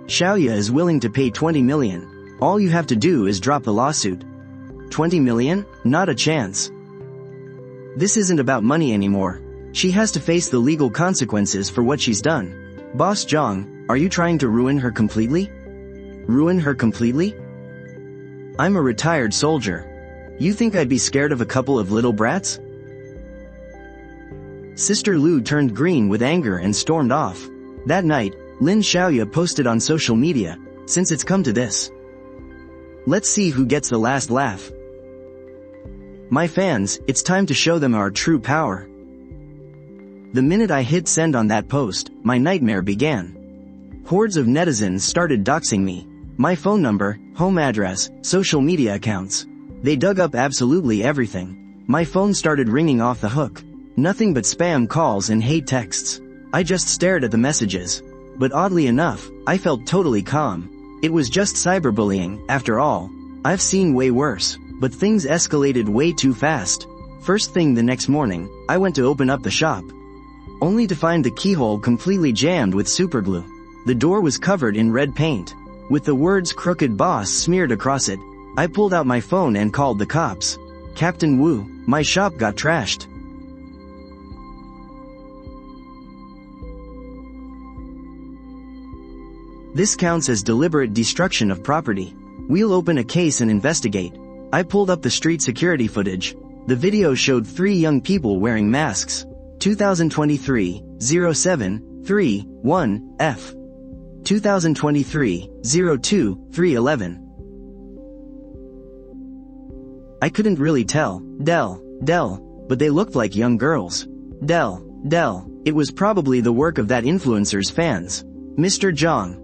Xiaoya is willing to pay 20 million. All you have to do is drop the lawsuit. 20 million? Not a chance. This isn't about money anymore. She has to face the legal consequences for what she's done. Boss Zhang, are you trying to ruin her completely? Ruin her completely? I'm a retired soldier. You think I'd be scared of a couple of little brats? Sister Lu turned green with anger and stormed off. That night, Lin Xiaoya posted on social media, "Since it's come to this, let's see who gets the last laugh. My fans, it's time to show them our true power." The minute I hit send on that post, my nightmare began. Hordes of netizens started doxing me. My phone number, home address, social media accounts. They dug up absolutely everything. My phone started ringing off the hook. Nothing but spam calls and hate texts. I just stared at the messages. But oddly enough, I felt totally calm. It was just cyberbullying, after all. I've seen way worse, but things escalated way too fast. First thing the next morning, I went to open up the shop, only to find the keyhole completely jammed with superglue. The door was covered in red paint, with the words "Crooked Boss" smeared across it. I pulled out my phone and called the cops. "Captain Wu, my shop got trashed. This counts as deliberate destruction of property. We'll open a case and investigate." I pulled up the street security footage. The video showed 3 young people wearing masks. 2023, 07-3-1, F. 2023, 02-3-11. I couldn't really tell, but they looked like young girls. It was probably the work of that influencer's fans. Mr. Zhang,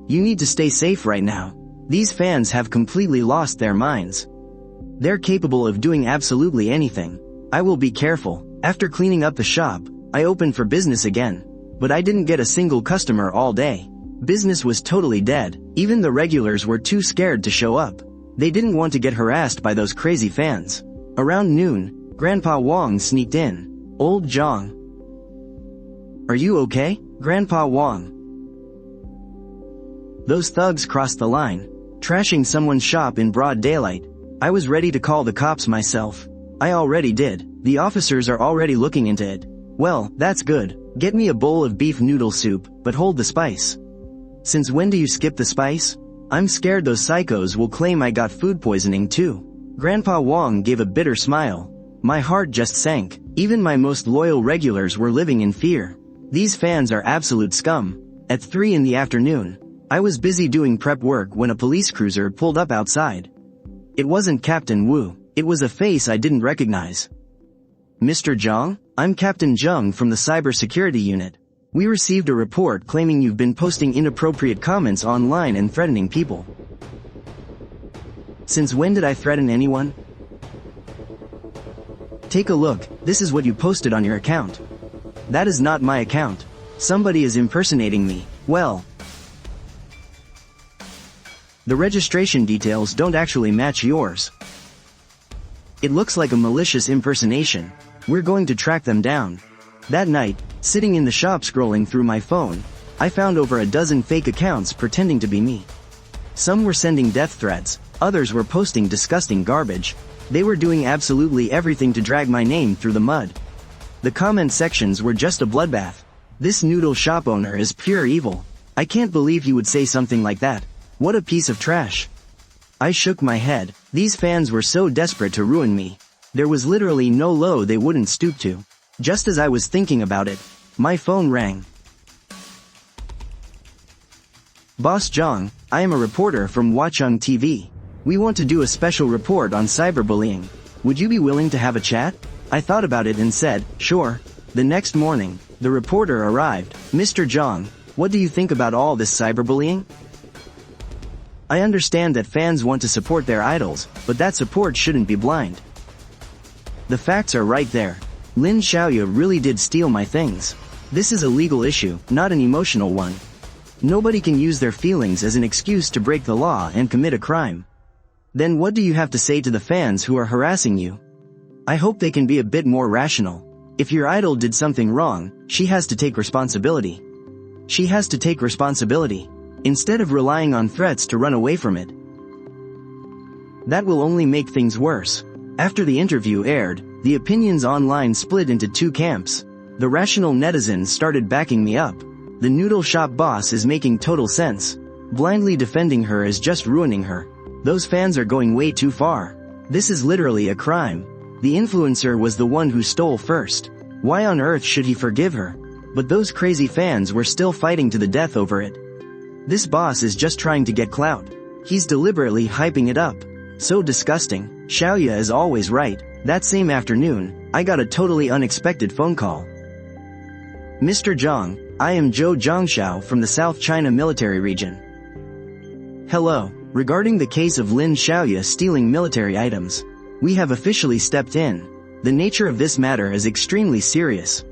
you need to stay safe right now. These fans have completely lost their minds. They're capable of doing absolutely anything. I will be careful. After cleaning up the shop, I opened for business again. But I didn't get a single customer all day. Business was totally dead. Even the regulars were too scared to show up. They didn't want to get harassed by those crazy fans. Around noon, Grandpa Wang sneaked in. "Old Zhang. Are you okay, Grandpa Wang?" Those thugs crossed the line, trashing someone's shop in broad daylight. I was ready to call the cops myself. I already did. The officers are already looking into it. Well, that's good. Get me a bowl of beef noodle soup, but hold the spice. Since when do you skip the spice? I'm scared those psychos will claim I got food poisoning too. Grandpa Wang gave a bitter smile. My heart just sank. Even my most loyal regulars were living in fear. These fans are absolute scum. At 3 in the afternoon, I was busy doing prep work when a police cruiser pulled up outside. It wasn't Captain Wu. It was a face I didn't recognize. "Mr. Zhang, I'm Captain Zhang from the cybersecurity unit. We received a report claiming you've been posting inappropriate comments online and threatening people." "Since when did I threaten anyone?" "Take a look, this is what you posted on your account." "That is not my account. Somebody is impersonating me." "Well, the registration details don't actually match yours. It looks like a malicious impersonation. We're going to track them down." That night, sitting in the shop scrolling through my phone, I found over a dozen fake accounts pretending to be me. Some were sending death threats, others were posting disgusting garbage. They were doing absolutely everything to drag my name through the mud. The comment sections were just a bloodbath. This noodle shop owner is pure evil. I can't believe he would say something like that. What a piece of trash. I shook my head. These fans were so desperate to ruin me. There was literally no low they wouldn't stoop to. Just as I was thinking about it, my phone rang. "Boss Zhang, I am a reporter from Wachung TV. We want to do a special report on cyberbullying. Would you be willing to have a chat?" I thought about it and said, "Sure." The next morning, the reporter arrived. "Mr. Zhang, what do you think about all this cyberbullying? I understand that fans want to support their idols, but that support shouldn't be blind. The facts are right there. Lin Xiaoya really did steal my things. This is a legal issue, not an emotional one. Nobody can use their feelings as an excuse to break the law and commit a crime. Then what do you have to say to the fans who are harassing you? I hope they can be a bit more rational. If your idol did something wrong, she has to take responsibility. She has to take responsibility, instead of relying on threats to run away from it. That will only make things worse." After the interview aired, the opinions online split into 2 camps. The rational netizens started backing me up. The noodle shop boss is making total sense. Blindly defending her is just ruining her. Those fans are going way too far. This is literally a crime. The influencer was the one who stole first. Why on earth should he forgive her? But those crazy fans were still fighting to the death over it. This boss is just trying to get clout. He's deliberately hyping it up. So disgusting. Xiaoya is always right. That same afternoon, I got a totally unexpected phone call. Mr. Zhang, I am Zhou Zhangxiao from the South China military region. Hello. Regarding the case of Lin Xiaoya stealing military items, we have officially stepped in. The nature of this matter is extremely serious.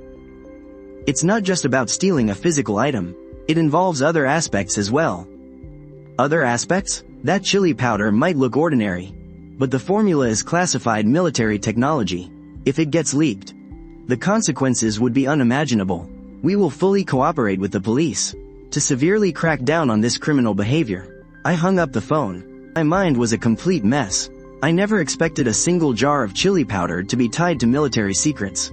It's not just about stealing a physical item. It involves other aspects as well. Other aspects? That chili powder might look ordinary, but the formula is classified military technology. If it gets leaked, the consequences would be unimaginable. We will fully cooperate with the police to severely crack down on this criminal behavior. I hung up the phone. My mind was a complete mess. I never expected a single jar of chili powder to be tied to military secrets.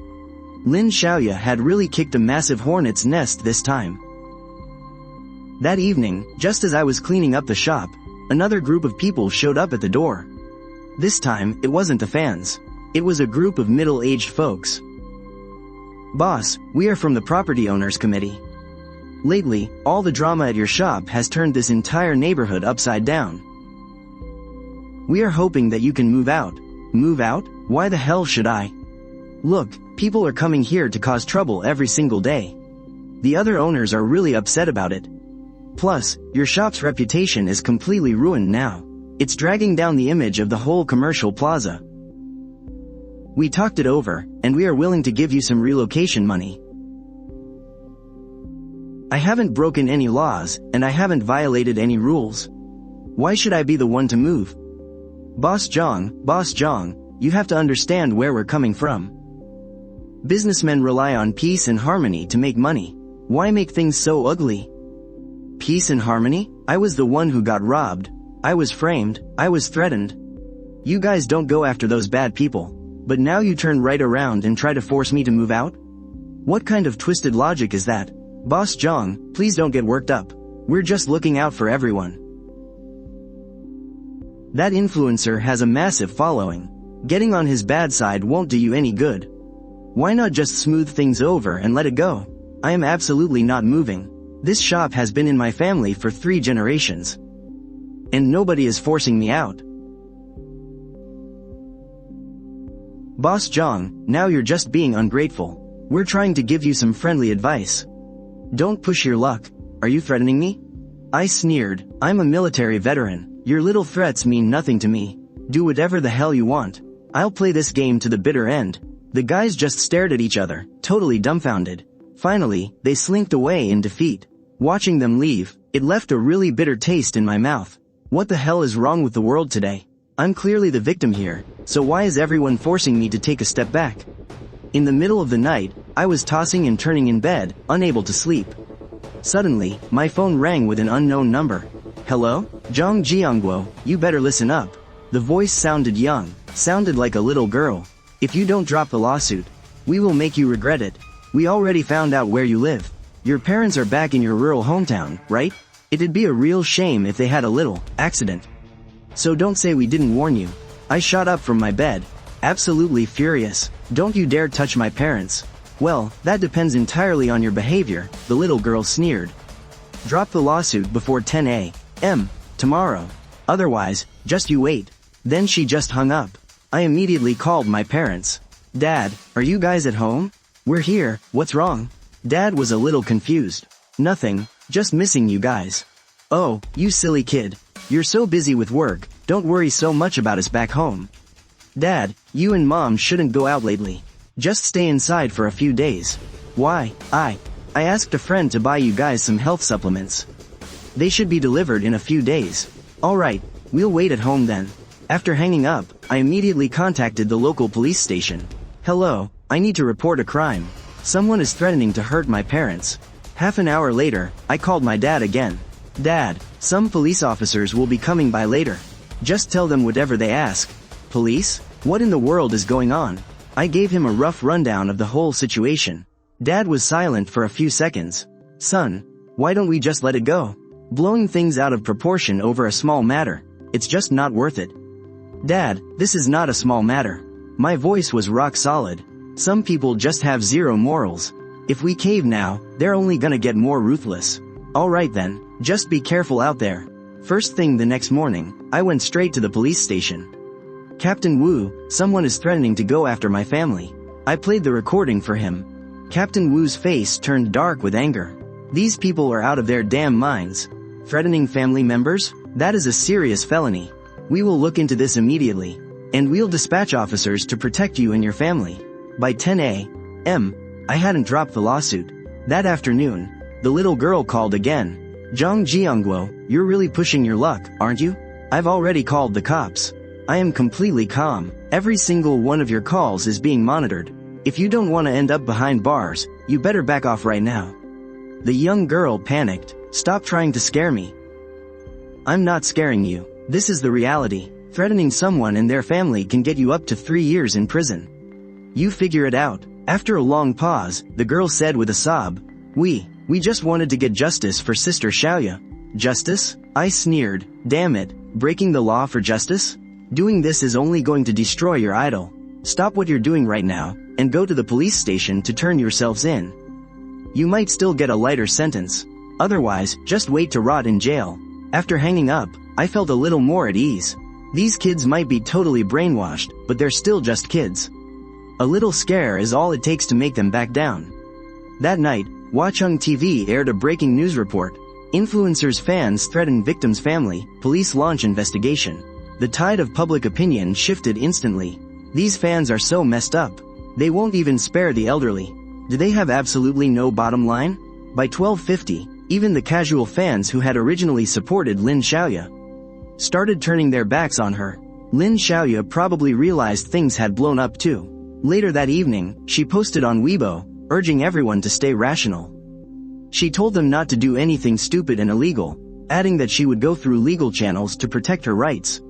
Lin Xiaoya had really kicked a massive hornet's nest this time. That evening, just as I was cleaning up the shop, another group of people showed up at the door. This time, it wasn't the fans. It was a group of middle-aged folks. Boss, we are from the property owners committee. Lately, all the drama at your shop has turned this entire neighborhood upside down. We are hoping that you can move out. Move out? Why the hell should I? Look, people are coming here to cause trouble every single day. The other owners are really upset about it. Plus, your shop's reputation is completely ruined now. It's dragging down the image of the whole commercial plaza. We talked it over, and we are willing to give you some relocation money. I haven't broken any laws, and I haven't violated any rules. Why should I be the one to move? Boss Zhang, you have to understand where we're coming from. Businessmen rely on peace and harmony to make money. Why make things so ugly? Peace and harmony? I was the one who got robbed. I was framed. I was threatened. You guys don't go after those bad people. But now you turn right around and try to force me to move out? What kind of twisted logic is that? Boss Zhang, please don't get worked up. We're just looking out for everyone. That influencer has a massive following. Getting on his bad side won't do you any good. Why not just smooth things over and let it go? I am absolutely not moving. This shop has been in my family for 3 generations. And nobody is forcing me out. Boss Zhang, now you're just being ungrateful. We're trying to give you some friendly advice. Don't push your luck. Are you threatening me? I sneered. I'm a military veteran. Your little threats mean nothing to me. Do whatever the hell you want. I'll play this game to the bitter end. The guys just stared at each other, totally dumbfounded. Finally, they slinked away in defeat. Watching them leave, it left a really bitter taste in my mouth. What the hell is wrong with the world today? I'm clearly the victim here, so why is everyone forcing me to take a step back? In the middle of the night, I was tossing and turning in bed, unable to sleep. Suddenly, my phone rang with an unknown number. Hello? Zhang Jiangguo, you better listen up. The voice sounded young, sounded like a little girl. If you don't drop the lawsuit, we will make you regret it. We already found out where you live. Your parents are back in your rural hometown, right? It'd be a real shame if they had a little accident. So don't say we didn't warn you. I shot up from my bed, absolutely furious. Don't you dare touch my parents. Well, that depends entirely on your behavior, the little girl sneered. Drop the lawsuit before 10 a.m. tomorrow. Otherwise, just you wait. Then she just hung up. I immediately called my parents. Dad, are you guys at home? We're here, what's wrong? Dad was a little confused. Nothing, just missing you guys. Oh, you silly kid. You're so busy with work, don't worry so much about us back home. Dad, you and Mom shouldn't go out lately. Just stay inside for a few days. Why? I asked a friend to buy you guys some health supplements. They should be delivered in a few days. Alright, we'll wait at home then. After hanging up, I immediately contacted the local police station. Hello, I need to report a crime. Someone is threatening to hurt my parents. Half an hour later, I called my dad again. Dad, some police officers will be coming by later. Just tell them whatever they ask. Police? What in the world is going on? I gave him a rough rundown of the whole situation. Dad was silent for a few seconds. Son, why don't we just let it go? Blowing things out of proportion over a small matter, it's just not worth it. Dad, this is not a small matter. My voice was rock solid. Some people just have zero morals. If we cave now, they're only gonna get more ruthless. Alright then, just be careful out there. First thing the next morning, I went straight to the police station. Captain Wu, someone is threatening to go after my family. I played the recording for him. Captain Wu's face turned dark with anger. These people are out of their damn minds. Threatening family members? That is a serious felony. We will look into this immediately. And we'll dispatch officers to protect you and your family. By 10 a.m., I hadn't dropped the lawsuit. That afternoon, the little girl called again. Zhang Jiangguo, you're really pushing your luck, aren't you? I've already called the cops. I am completely calm. Every single one of your calls is being monitored. If you don't want to end up behind bars, you better back off right now. The young girl panicked. Stop trying to scare me. I'm not scaring you. This is the reality. Threatening someone and their family can get you up to 3 years in prison. You figure it out. After a long pause, the girl said with a sob, We just wanted to get justice for Sister Xiaoya. Justice? I sneered. Damn it, breaking the law for justice? Doing this is only going to destroy your idol. Stop what you're doing right now, and go to the police station to turn yourselves in. You might still get a lighter sentence. Otherwise, just wait to rot in jail. After hanging up, I felt a little more at ease. These kids might be totally brainwashed, but they're still just kids. A little scare is all it takes to make them back down. That night, Wachung TV aired a breaking news report. Influencers' fans threaten victim's family, police launch investigation. The tide of public opinion shifted instantly. These fans are so messed up. They won't even spare the elderly. Do they have absolutely no bottom line? By 12:50, even the casual fans who had originally supported Lin Xiaoya started turning their backs on her. Lin Xiaoya probably realized things had blown up too. Later that evening, she posted on Weibo, urging everyone to stay rational. She told them not to do anything stupid and illegal, adding that she would go through legal channels to protect her rights.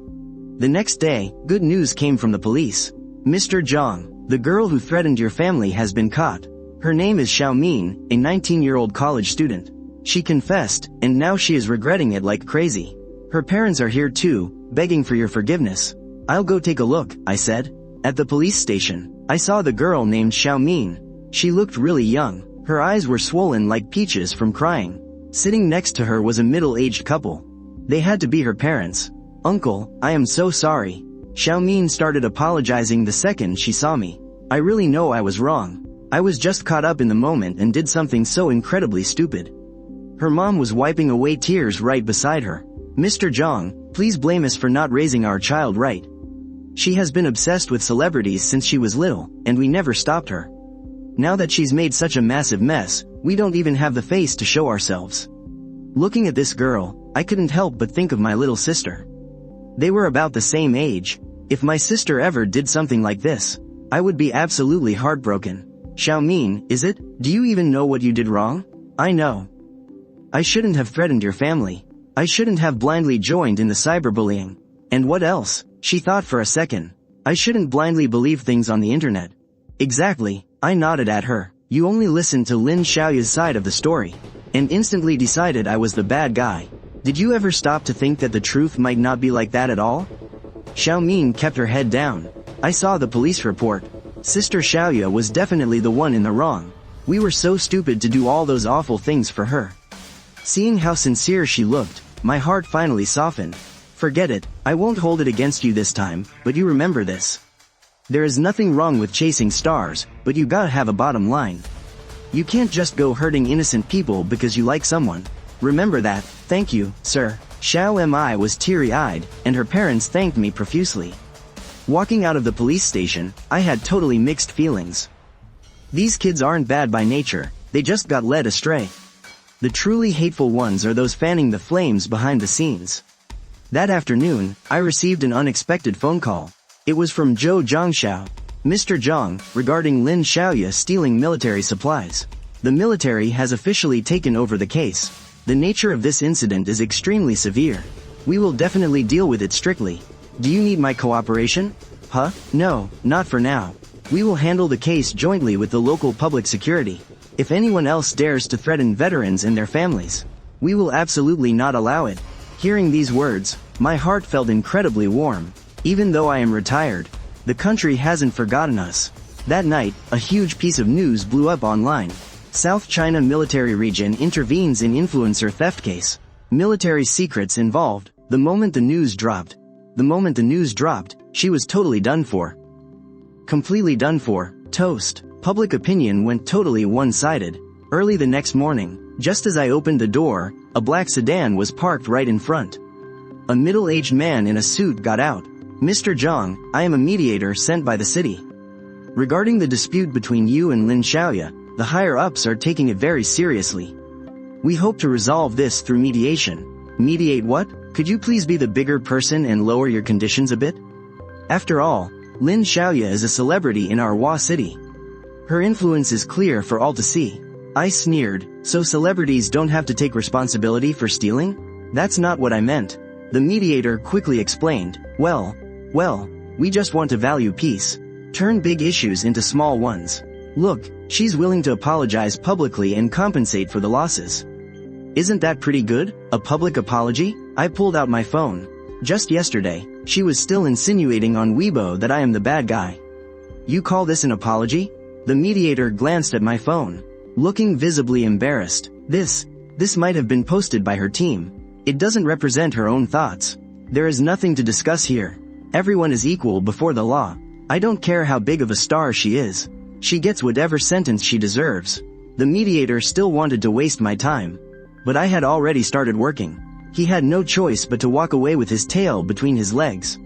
The next day, good news came from the police. Mr. Zhang, the girl who threatened your family has been caught. Her name is Xiaomin, a 19-year-old college student. She confessed, and now she is regretting it like crazy. Her parents are here too, begging for your forgiveness. I'll go take a look, I said. At the police station, I saw the girl named Xiaomin. She looked really young. Her eyes were swollen like peaches from crying. Sitting next to her was a middle-aged couple. They had to be her parents. Uncle, I am so sorry. Xiaomin started apologizing the second she saw me. I really know I was wrong. I was just caught up in the moment and did something so incredibly stupid. Her mom was wiping away tears right beside her. Mr. Zhang, please blame us for not raising our child right. She has been obsessed with celebrities since she was little, and we never stopped her. Now that she's made such a massive mess, we don't even have the face to show ourselves. Looking at this girl, I couldn't help but think of my little sister. They were about the same age. If my sister ever did something like this, I would be absolutely heartbroken. Xiaomin, is it? Do you even know what you did wrong? I know. I shouldn't have threatened your family. I shouldn't have blindly joined in the cyberbullying. And what else? She thought for a second. I shouldn't blindly believe things on the internet. Exactly, I nodded at her. You only listened to Lin Xiaoya's side of the story, and instantly decided I was the bad guy. Did you ever stop to think that the truth might not be like that at all? Xiaomin kept her head down. I saw the police report. Sister Xiaoya was definitely the one in the wrong. We were so stupid to do all those awful things for her. Seeing how sincere she looked, my heart finally softened. Forget it, I won't hold it against you this time, but you remember this. There is nothing wrong with chasing stars, but you gotta have a bottom line. You can't just go hurting innocent people because you like someone. Remember that. Thank you, sir. Xiao Mi was teary-eyed, and her parents thanked me profusely. Walking out of the police station, I had totally mixed feelings. These kids aren't bad by nature, they just got led astray. The truly hateful ones are those fanning the flames behind the scenes. That afternoon, I received an unexpected phone call. It was from Zhou Zhangxiao. Mr. Zhang, regarding Lin Xiaoya stealing military supplies. The military has officially taken over the case. The nature of this incident is extremely severe. We will definitely deal with it strictly. Do you need my cooperation? Huh? No, not for now. We will handle the case jointly with the local public security. If anyone else dares to threaten veterans and their families, We will absolutely not allow it. Hearing these words, my heart felt incredibly warm. Even though I am retired, the country hasn't forgotten us. That night, a huge piece of news blew up online. South China military region intervenes in influencer theft case. Military secrets involved. The moment the news dropped, she was totally done for. Completely done for. Toast. Public opinion went totally one-sided. Early the next morning, just as I opened the door, a black sedan was parked right in front. A middle-aged man in a suit got out. Mr. Zhang, I am a mediator sent by the city. Regarding the dispute between you and Lin Xiaoya, the higher-ups are taking it very seriously. We hope to resolve this through mediation. Mediate what? Could you please be the bigger person and lower your conditions a bit? After all, Lin Xiaoya is a celebrity in our Hua city. Her influence is clear for all to see. I sneered, so celebrities don't have to take responsibility for stealing? That's not what I meant. The mediator quickly explained, well, we just want to value peace. Turn big issues into small ones. Look, she's willing to apologize publicly and compensate for the losses. Isn't that pretty good? A public apology? I pulled out my phone. Just yesterday, she was still insinuating on Weibo that I am the bad guy. You call this an apology? The mediator glanced at my phone, looking visibly embarrassed. This might have been posted by her team. It doesn't represent her own thoughts. There is nothing to discuss here. Everyone is equal before the law. I don't care how big of a star she is. She gets whatever sentence she deserves. The mediator still wanted to waste my time. But I had already started working. He had no choice but to walk away with his tail between his legs.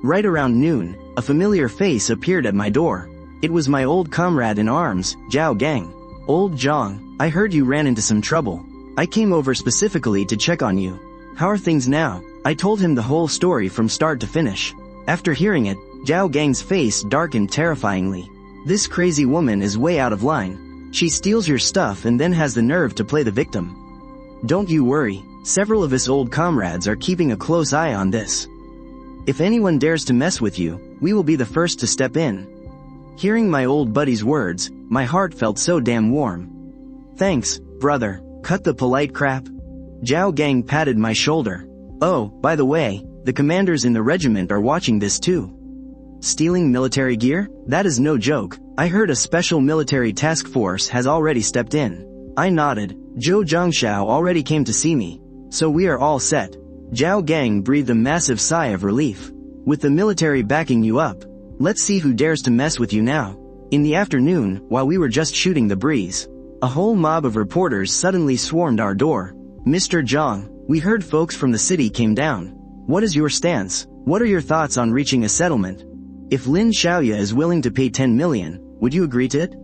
Right around noon, a familiar face appeared at my door. It was my old comrade in arms, Zhao Gang. Old Zhang, I heard you ran into some trouble. I came over specifically to check on you. How are things now? I told him the whole story from start to finish. After hearing it, Zhao Gang's face darkened terrifyingly. This crazy woman is way out of line. She steals your stuff and then has the nerve to play the victim. Don't you worry, several of us old comrades are keeping a close eye on this. If anyone dares to mess with you, we will be the first to step in. Hearing my old buddy's words, my heart felt so damn warm. Thanks, brother. Cut the polite crap. Zhao Gang patted my shoulder. Oh, by the way, the commanders in the regiment are watching this too. Stealing military gear? That is no joke. I heard a special military task force has already stepped in. I nodded. Zhou Zhangxiao already came to see me. So we are all set. Zhao Gang breathed a massive sigh of relief. With the military backing you up, let's see who dares to mess with you now. In the afternoon, while we were just shooting the breeze, a whole mob of reporters suddenly swarmed our door. Mr. Zhang, we heard folks from the city came down. What is your stance? What are your thoughts on reaching a settlement? If Lin Xiaoya is willing to pay 10 million, would you agree to it?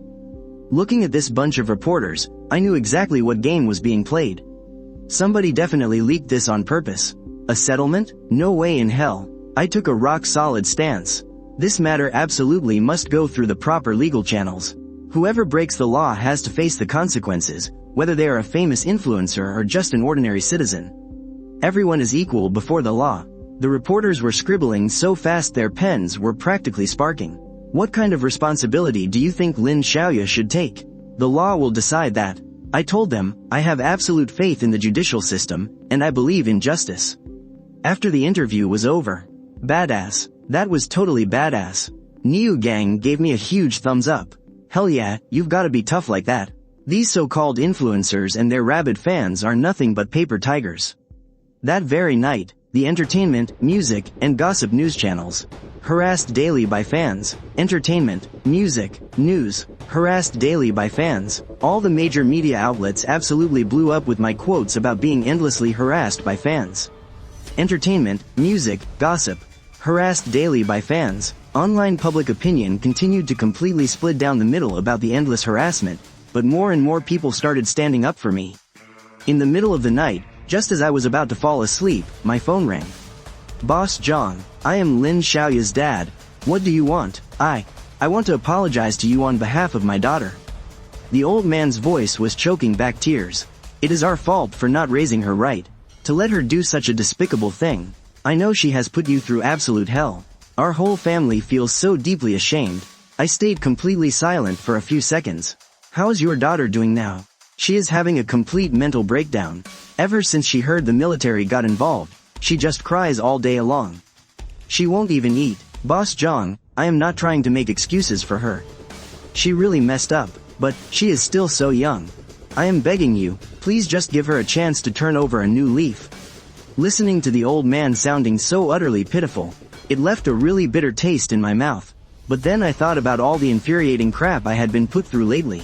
Looking at this bunch of reporters, I knew exactly what game was being played. Somebody definitely leaked this on purpose. A settlement? No way in hell. I took a rock-solid stance. This matter absolutely must go through the proper legal channels. Whoever breaks the law has to face the consequences, whether they are a famous influencer or just an ordinary citizen. Everyone is equal before the law. The reporters were scribbling so fast their pens were practically sparking. What kind of responsibility do you think Lin Xiaoya should take? The law will decide that. I told them, I have absolute faith in the judicial system, and I believe in justice. After the interview was over. Badass. That was totally badass. Niu Gang gave me a huge thumbs up. Hell yeah, you've gotta be tough like that. These so-called influencers and their rabid fans are nothing but paper tigers. That very night, the entertainment, music, and gossip news channels, harassed daily by fans, entertainment, music, news, harassed daily by fans, all the major media outlets absolutely blew up with my quotes about being endlessly harassed by fans. Entertainment, music, gossip, harassed daily by fans. Online public opinion continued to completely split down the middle about the endless harassment, but more and more people started standing up for me. In the middle of the night, just as I was about to fall asleep, my phone rang. Boss Zhang, I am Lin Xiaoya's dad. What do you want? I want to apologize to you on behalf of my daughter. The old man's voice was choking back tears. It is our fault for not raising her right. To let her do such a despicable thing. I know she has put you through absolute hell. Our whole family feels so deeply ashamed. I stayed completely silent for a few seconds. How is your daughter doing now? She is having a complete mental breakdown. Ever since she heard the military got involved, she just cries all day long. She won't even eat. Boss Jong, I am not trying to make excuses for her. She really messed up, but she is still so young. I am begging you, please just give her a chance to turn over a new leaf. Listening to the old man sounding so utterly pitiful, it left a really bitter taste in my mouth. But then I thought about all the infuriating crap I had been put through lately.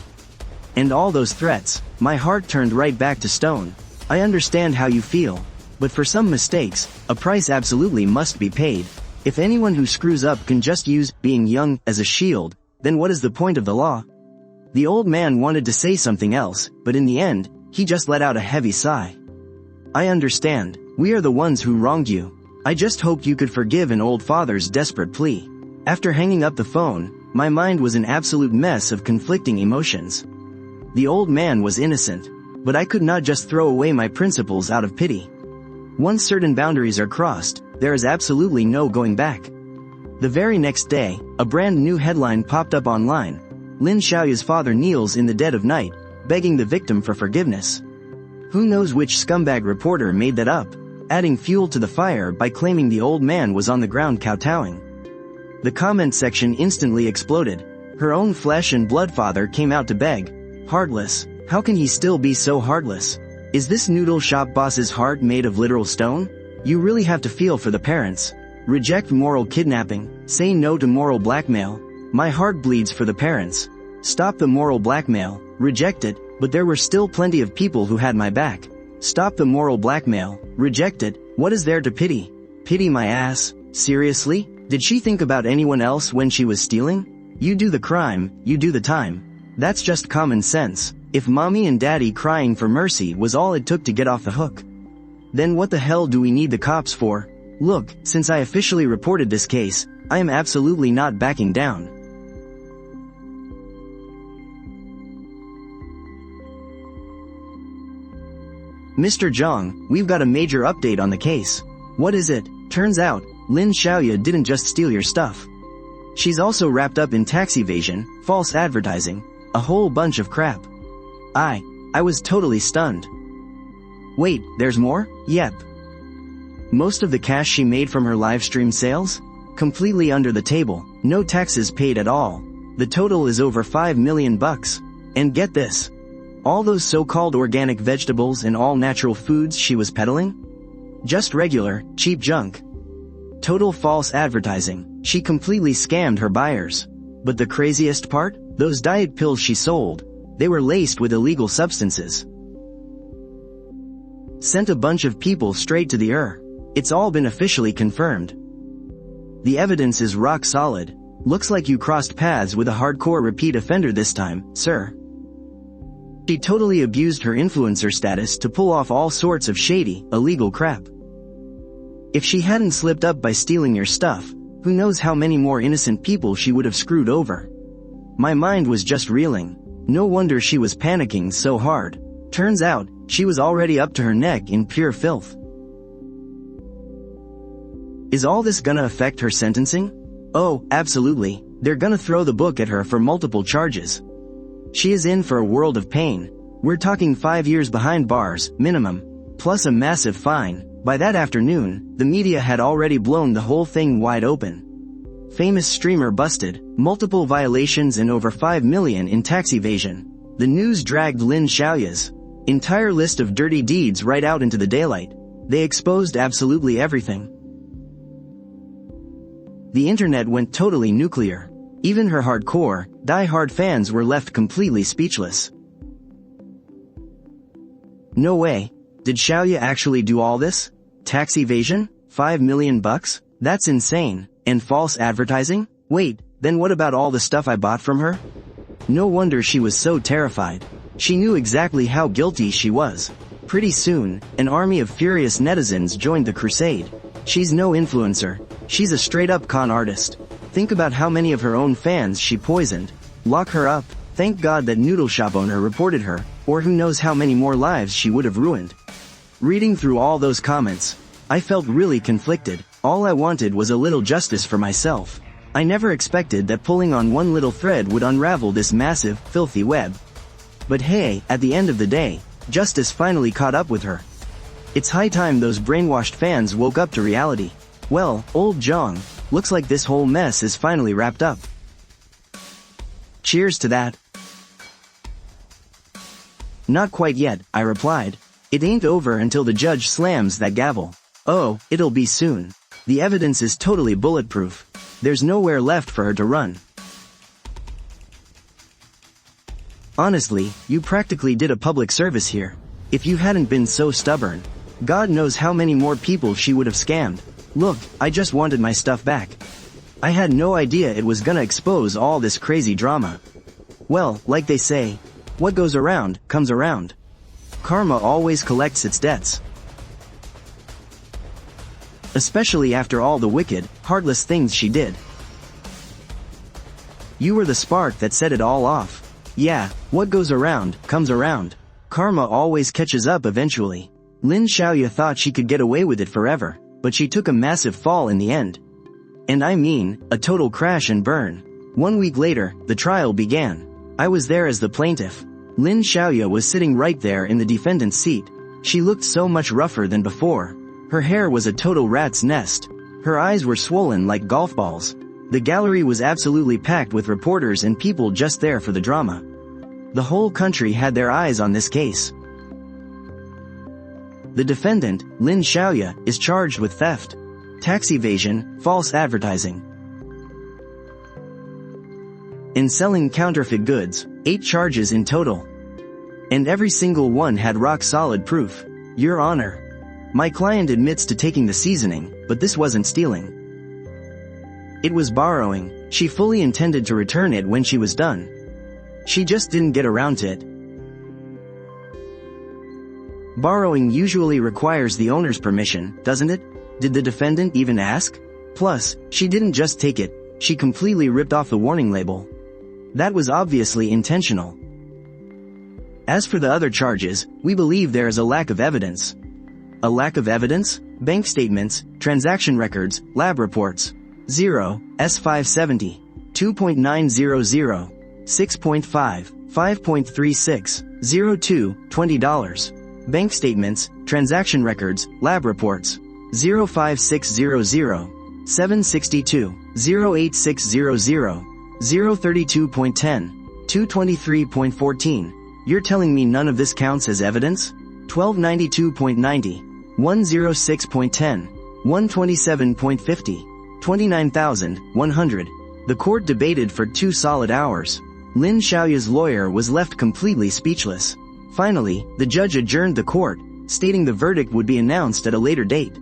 And all those threats, my heart turned right back to stone. I understand how you feel, but for some mistakes, a price absolutely must be paid. If anyone who screws up can just use being young as a shield, then what is the point of the law? The old man wanted to say something else, but in the end, he just let out a heavy sigh. I understand, we are the ones who wronged you. I just hoped you could forgive an old father's desperate plea. After hanging up the phone, my mind was an absolute mess of conflicting emotions. The old man was innocent, but I could not just throw away my principles out of pity. Once certain boundaries are crossed, there is absolutely no going back. The very next day, a brand new headline popped up online. Lin Xiaoya's father kneels in the dead of night, begging the victim for forgiveness. Who knows which scumbag reporter made that up, adding fuel to the fire by claiming the old man was on the ground kowtowing. The comment section instantly exploded. Her own flesh and blood father came out to beg. Heartless. How can he still be so heartless? Is this noodle shop boss's heart made of literal stone? You really have to feel for the parents. Reject moral kidnapping. Say no to moral blackmail. My heart bleeds for the parents. Stop the moral blackmail. Reject it, but there were still plenty of people who had my back. Stop the moral blackmail. Reject it. What is there to pity? Pity my ass? Seriously? Did she think about anyone else when she was stealing? You do the crime, you do the time. That's just common sense. If mommy and daddy crying for mercy was all it took to get off the hook, then what the hell do we need the cops for? Look, since I officially reported this case, I am absolutely not backing down. Mr. Zhang, we've got a major update on the case. What is it? Turns out, Lin Xiaoya didn't just steal your stuff. She's also wrapped up in tax evasion, false advertising, a whole bunch of crap. I was totally stunned. Wait, there's more? Yep. Most of the cash she made from her live stream sales? Completely under the table, no taxes paid at all. The total is over $5 million bucks. And get this. All those so-called organic vegetables and all-natural foods she was peddling? Just regular, cheap junk. Total false advertising. She completely scammed her buyers. But the craziest part? Those diet pills she sold. They were laced with illegal substances. Sent a bunch of people straight to the It's all been officially confirmed. The evidence is rock solid. Looks like you crossed paths with a hardcore repeat offender this time, sir. She totally abused her influencer status to pull off all sorts of shady, illegal crap. If she hadn't slipped up by stealing your stuff, who knows how many more innocent people she would have screwed over. My mind was just reeling. No wonder she was panicking so hard. Turns out, she was already up to her neck in pure filth. Is all this gonna affect her sentencing? Oh, absolutely. They're gonna throw the book at her for multiple charges. She is in for a world of pain. We're talking 5 years behind bars, minimum, plus a massive fine. By that afternoon, the media had already blown the whole thing wide open. Famous streamer busted, multiple violations and over 5 million in tax evasion. The news dragged Lin Xiaoya's entire list of dirty deeds right out into the daylight. They exposed absolutely everything. The internet went totally nuclear. Even her hardcore, die-hard fans were left completely speechless. No way. Did Xiaoya actually do all this? Tax evasion? 5 million bucks? That's insane. And false advertising? Wait, then what about all the stuff I bought from her? No wonder she was so terrified. She knew exactly how guilty she was. Pretty soon, an army of furious netizens joined the crusade. She's no influencer. She's a straight-up con artist. Think about how many of her own fans she poisoned. Lock her up. Thank God that noodle shop owner reported her, or who knows how many more lives she would have ruined. Reading through all those comments, I felt really conflicted. All I wanted was a little justice for myself. I never expected that pulling on one little thread would unravel this massive, filthy web. But hey, at the end of the day, justice finally caught up with her. It's high time those brainwashed fans woke up to reality. Well, old Jong, looks like this whole mess is finally wrapped up. Cheers to that. Not quite yet, I replied. It ain't over until the judge slams that gavel. Oh, it'll be soon. The evidence is totally bulletproof. There's nowhere left for her to run. Honestly, you practically did a public service here. If you hadn't been so stubborn, God knows how many more people she would have scammed. Look, I just wanted my stuff back. I had no idea it was gonna expose all this crazy drama. Well, like they say, what goes around, comes around. Karma always collects its debts. Especially after all the wicked, heartless things she did. You were the spark that set it all off. Yeah, what goes around, comes around. Karma always catches up eventually. Lin Xiaoya thought she could get away with it forever, but she took a massive fall in the end. And I mean, a total crash and burn. 1 week later, the trial began. I was there as the plaintiff. Lin Xiaoya was sitting right there in the defendant's seat. She looked so much rougher than before. Her hair was a total rat's nest. Her eyes were swollen like golf balls. The gallery was absolutely packed with reporters and people just there for the drama. The whole country had their eyes on this case. The defendant, Lin Xiaoya, is charged with theft, tax evasion, false advertising, and selling counterfeit goods, 8 charges in total. And every single one had rock-solid proof. Your Honor, my client admits to taking the seasoning, but this wasn't stealing. It was borrowing. She fully intended to return it when she was done. She just didn't get around to it. Borrowing usually requires the owner's permission, doesn't it? Did the defendant even ask? Plus, she didn't just take it, she completely ripped off the warning label. That was obviously intentional. As for the other charges, we believe there is a lack of evidence. A lack of evidence? Bank statements, transaction records, lab reports. 0, S570, 2.900, 6.5, 5.36, 02, $20. Bank statements, transaction records, lab reports. 05600, 762, 08600, 032.10, 223.14. You're telling me none of this counts as evidence? 1292.90, 106.10, 127.50, 29,100. The court debated for 2 solid hours. Lin Xiaoya's lawyer was left completely speechless. Finally, the judge adjourned the court, stating the verdict would be announced at a later date.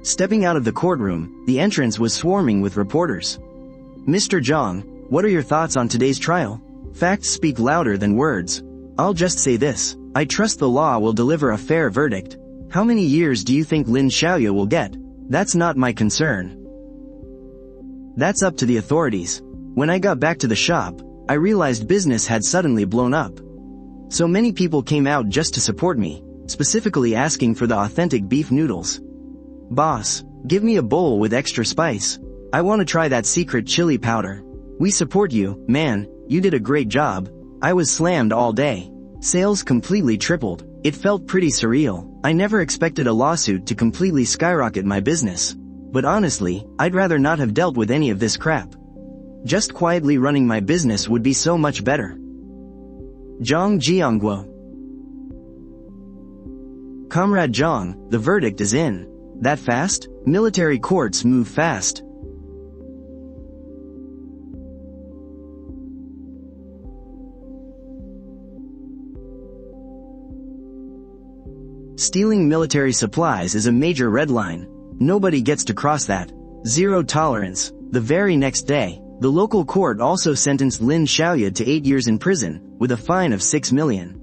Stepping out of the courtroom, the entrance was swarming with reporters. Mr. Zhang, what are your thoughts on today's trial? Facts speak louder than words. I'll just say this, I trust the law will deliver a fair verdict. How many years do you think Lin Xiaoya will get? That's not my concern. That's up to the authorities. When I got back to the shop, I realized business had suddenly blown up. So many people came out just to support me, specifically asking for the authentic beef noodles. Boss, give me a bowl with extra spice. I want to try that secret chili powder. We support you, man, you did a great job. I was slammed all day. Sales completely tripled. It felt pretty surreal. I never expected a lawsuit to completely skyrocket my business. But honestly, I'd rather not have dealt with any of this crap. Just quietly running my business would be so much better. Zhang Jiangguo. Comrade Zhang, the verdict is in. That fast? Military courts move fast. Stealing military supplies is a major red line. Nobody gets to cross that. Zero tolerance. The very next day, the local court also sentenced Lin Xiaoya to 8 years in prison, with a fine of 6 million.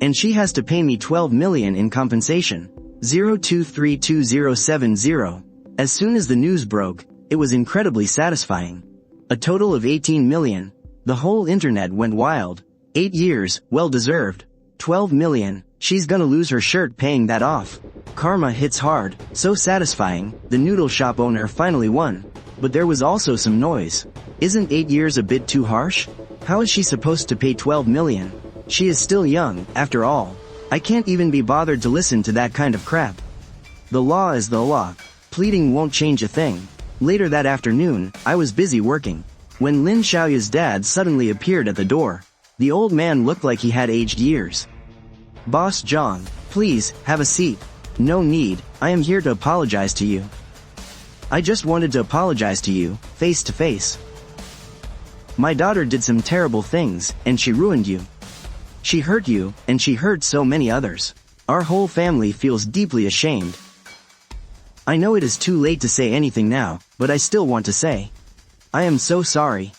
And she has to pay me 12 million in compensation. 023270. As soon as the news broke, it was incredibly satisfying. A total of 18 million. The whole internet went wild. 8 years, well deserved. 12 million. She's gonna lose her shirt paying that off. Karma hits hard, so satisfying. The noodle shop owner finally won. But there was also some noise. Isn't 8 years a bit too harsh? How is she supposed to pay 12 million? She is still young, after all. I can't even be bothered to listen to that kind of crap. The law is the law. Pleading won't change a thing. Later that afternoon, I was busy working, when Lin Xiaoya's dad suddenly appeared at the door. The old man looked like he had aged years. "Boss Zhang, please, have a seat." "No need, I am here to apologize to you." "I just wanted to apologize to you, face to face. My daughter did some terrible things, and she ruined you. She hurt you, and she hurt so many others. Our whole family feels deeply ashamed. I know it is too late to say anything now, but I still want to say, I am so sorry."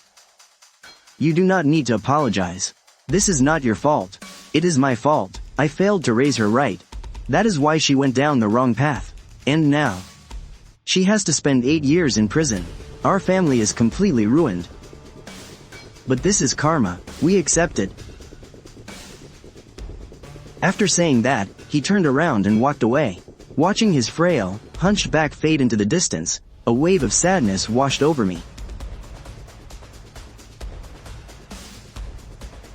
"You do not need to apologize. This is not your fault. It is my fault. I failed to raise her right. That is why she went down the wrong path. And now she has to spend 8 years in prison. Our family is completely ruined. But this is karma, we accept it." After saying that, he turned around and walked away. Watching his frail, hunched back fade into the distance, a wave of sadness washed over me.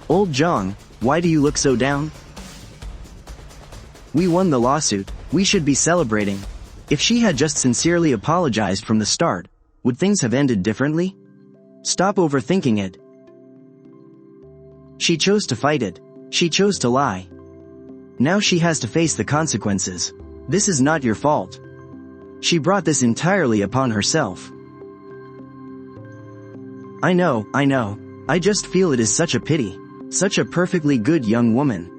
"Old Zhang, why do you look so down? We won the lawsuit, we should be celebrating. If she had just sincerely apologized from the start, would things have ended differently? Stop overthinking it. She chose to fight it. She chose to lie. Now she has to face the consequences. This is not your fault. She brought this entirely upon herself." I know. I just feel it is such a pity. Such a perfectly good young woman.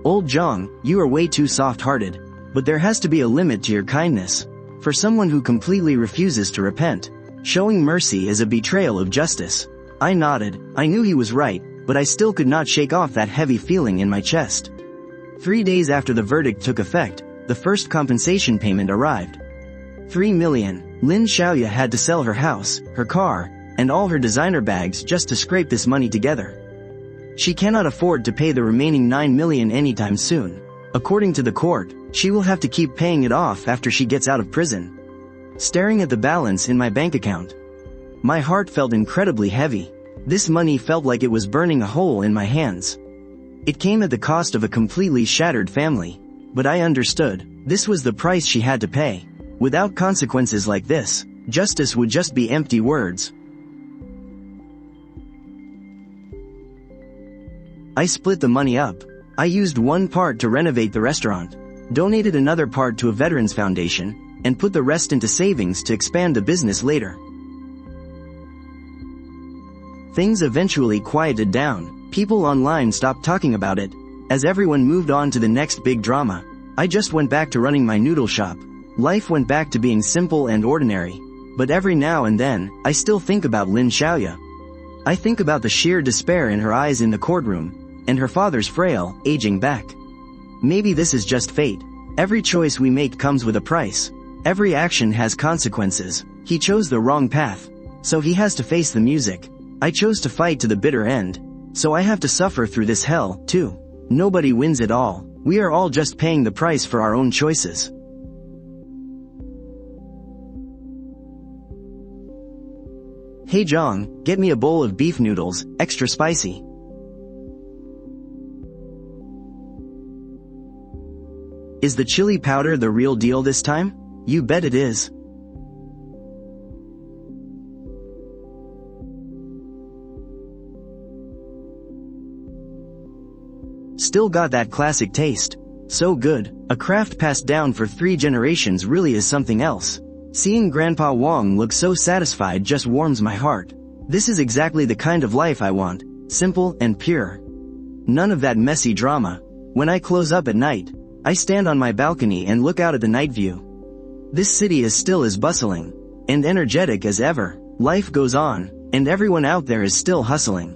"Old Zhang, you are way too soft-hearted. But there has to be a limit to your kindness. For someone who completely refuses to repent, showing mercy is a betrayal of justice." I nodded. I knew he was right, but I still could not shake off that heavy feeling in my chest. 3 days after the verdict took effect, the first compensation payment arrived. 3 million. Lin Xiaoya had to sell her house, her car, and all her designer bags just to scrape this money together. She cannot afford to pay the remaining 9 million anytime soon. According to the court, she will have to keep paying it off after she gets out of prison. Staring at the balance in my bank account, my heart felt incredibly heavy. This money felt like it was burning a hole in my hands. It came at the cost of a completely shattered family. But I understood, this was the price she had to pay. Without consequences like this, justice would just be empty words. I split the money up. I used one part to renovate the restaurant, donated another part to a veterans foundation, and put the rest into savings to expand the business later. Things eventually quieted down. People online stopped talking about it. As everyone moved on to the next big drama, I just went back to running my noodle shop. Life went back to being simple and ordinary. But every now and then, I still think about Lin Xiaoya. I think about the sheer despair in her eyes in the courtroom, and her father's frail, aging back. Maybe this is just fate. Every choice we make comes with a price. Every action has consequences. He chose the wrong path, so he has to face the music. I chose to fight to the bitter end, so I have to suffer through this hell, too. Nobody wins it all. We are all just paying the price for our own choices. Hey Zhang, get me a bowl of beef noodles, extra spicy. Is the chili powder the real deal this time? You bet it is. Still got that classic taste. So good. A craft passed down for 3 generations really is something else. Seeing Grandpa Wang look so satisfied just warms my heart. This is exactly the kind of life I want. Simple and pure. None of that messy drama. When I close up at night, I stand on my balcony and look out at the night view. This city is still as bustling and energetic as ever. Life goes on, and everyone out there is still hustling.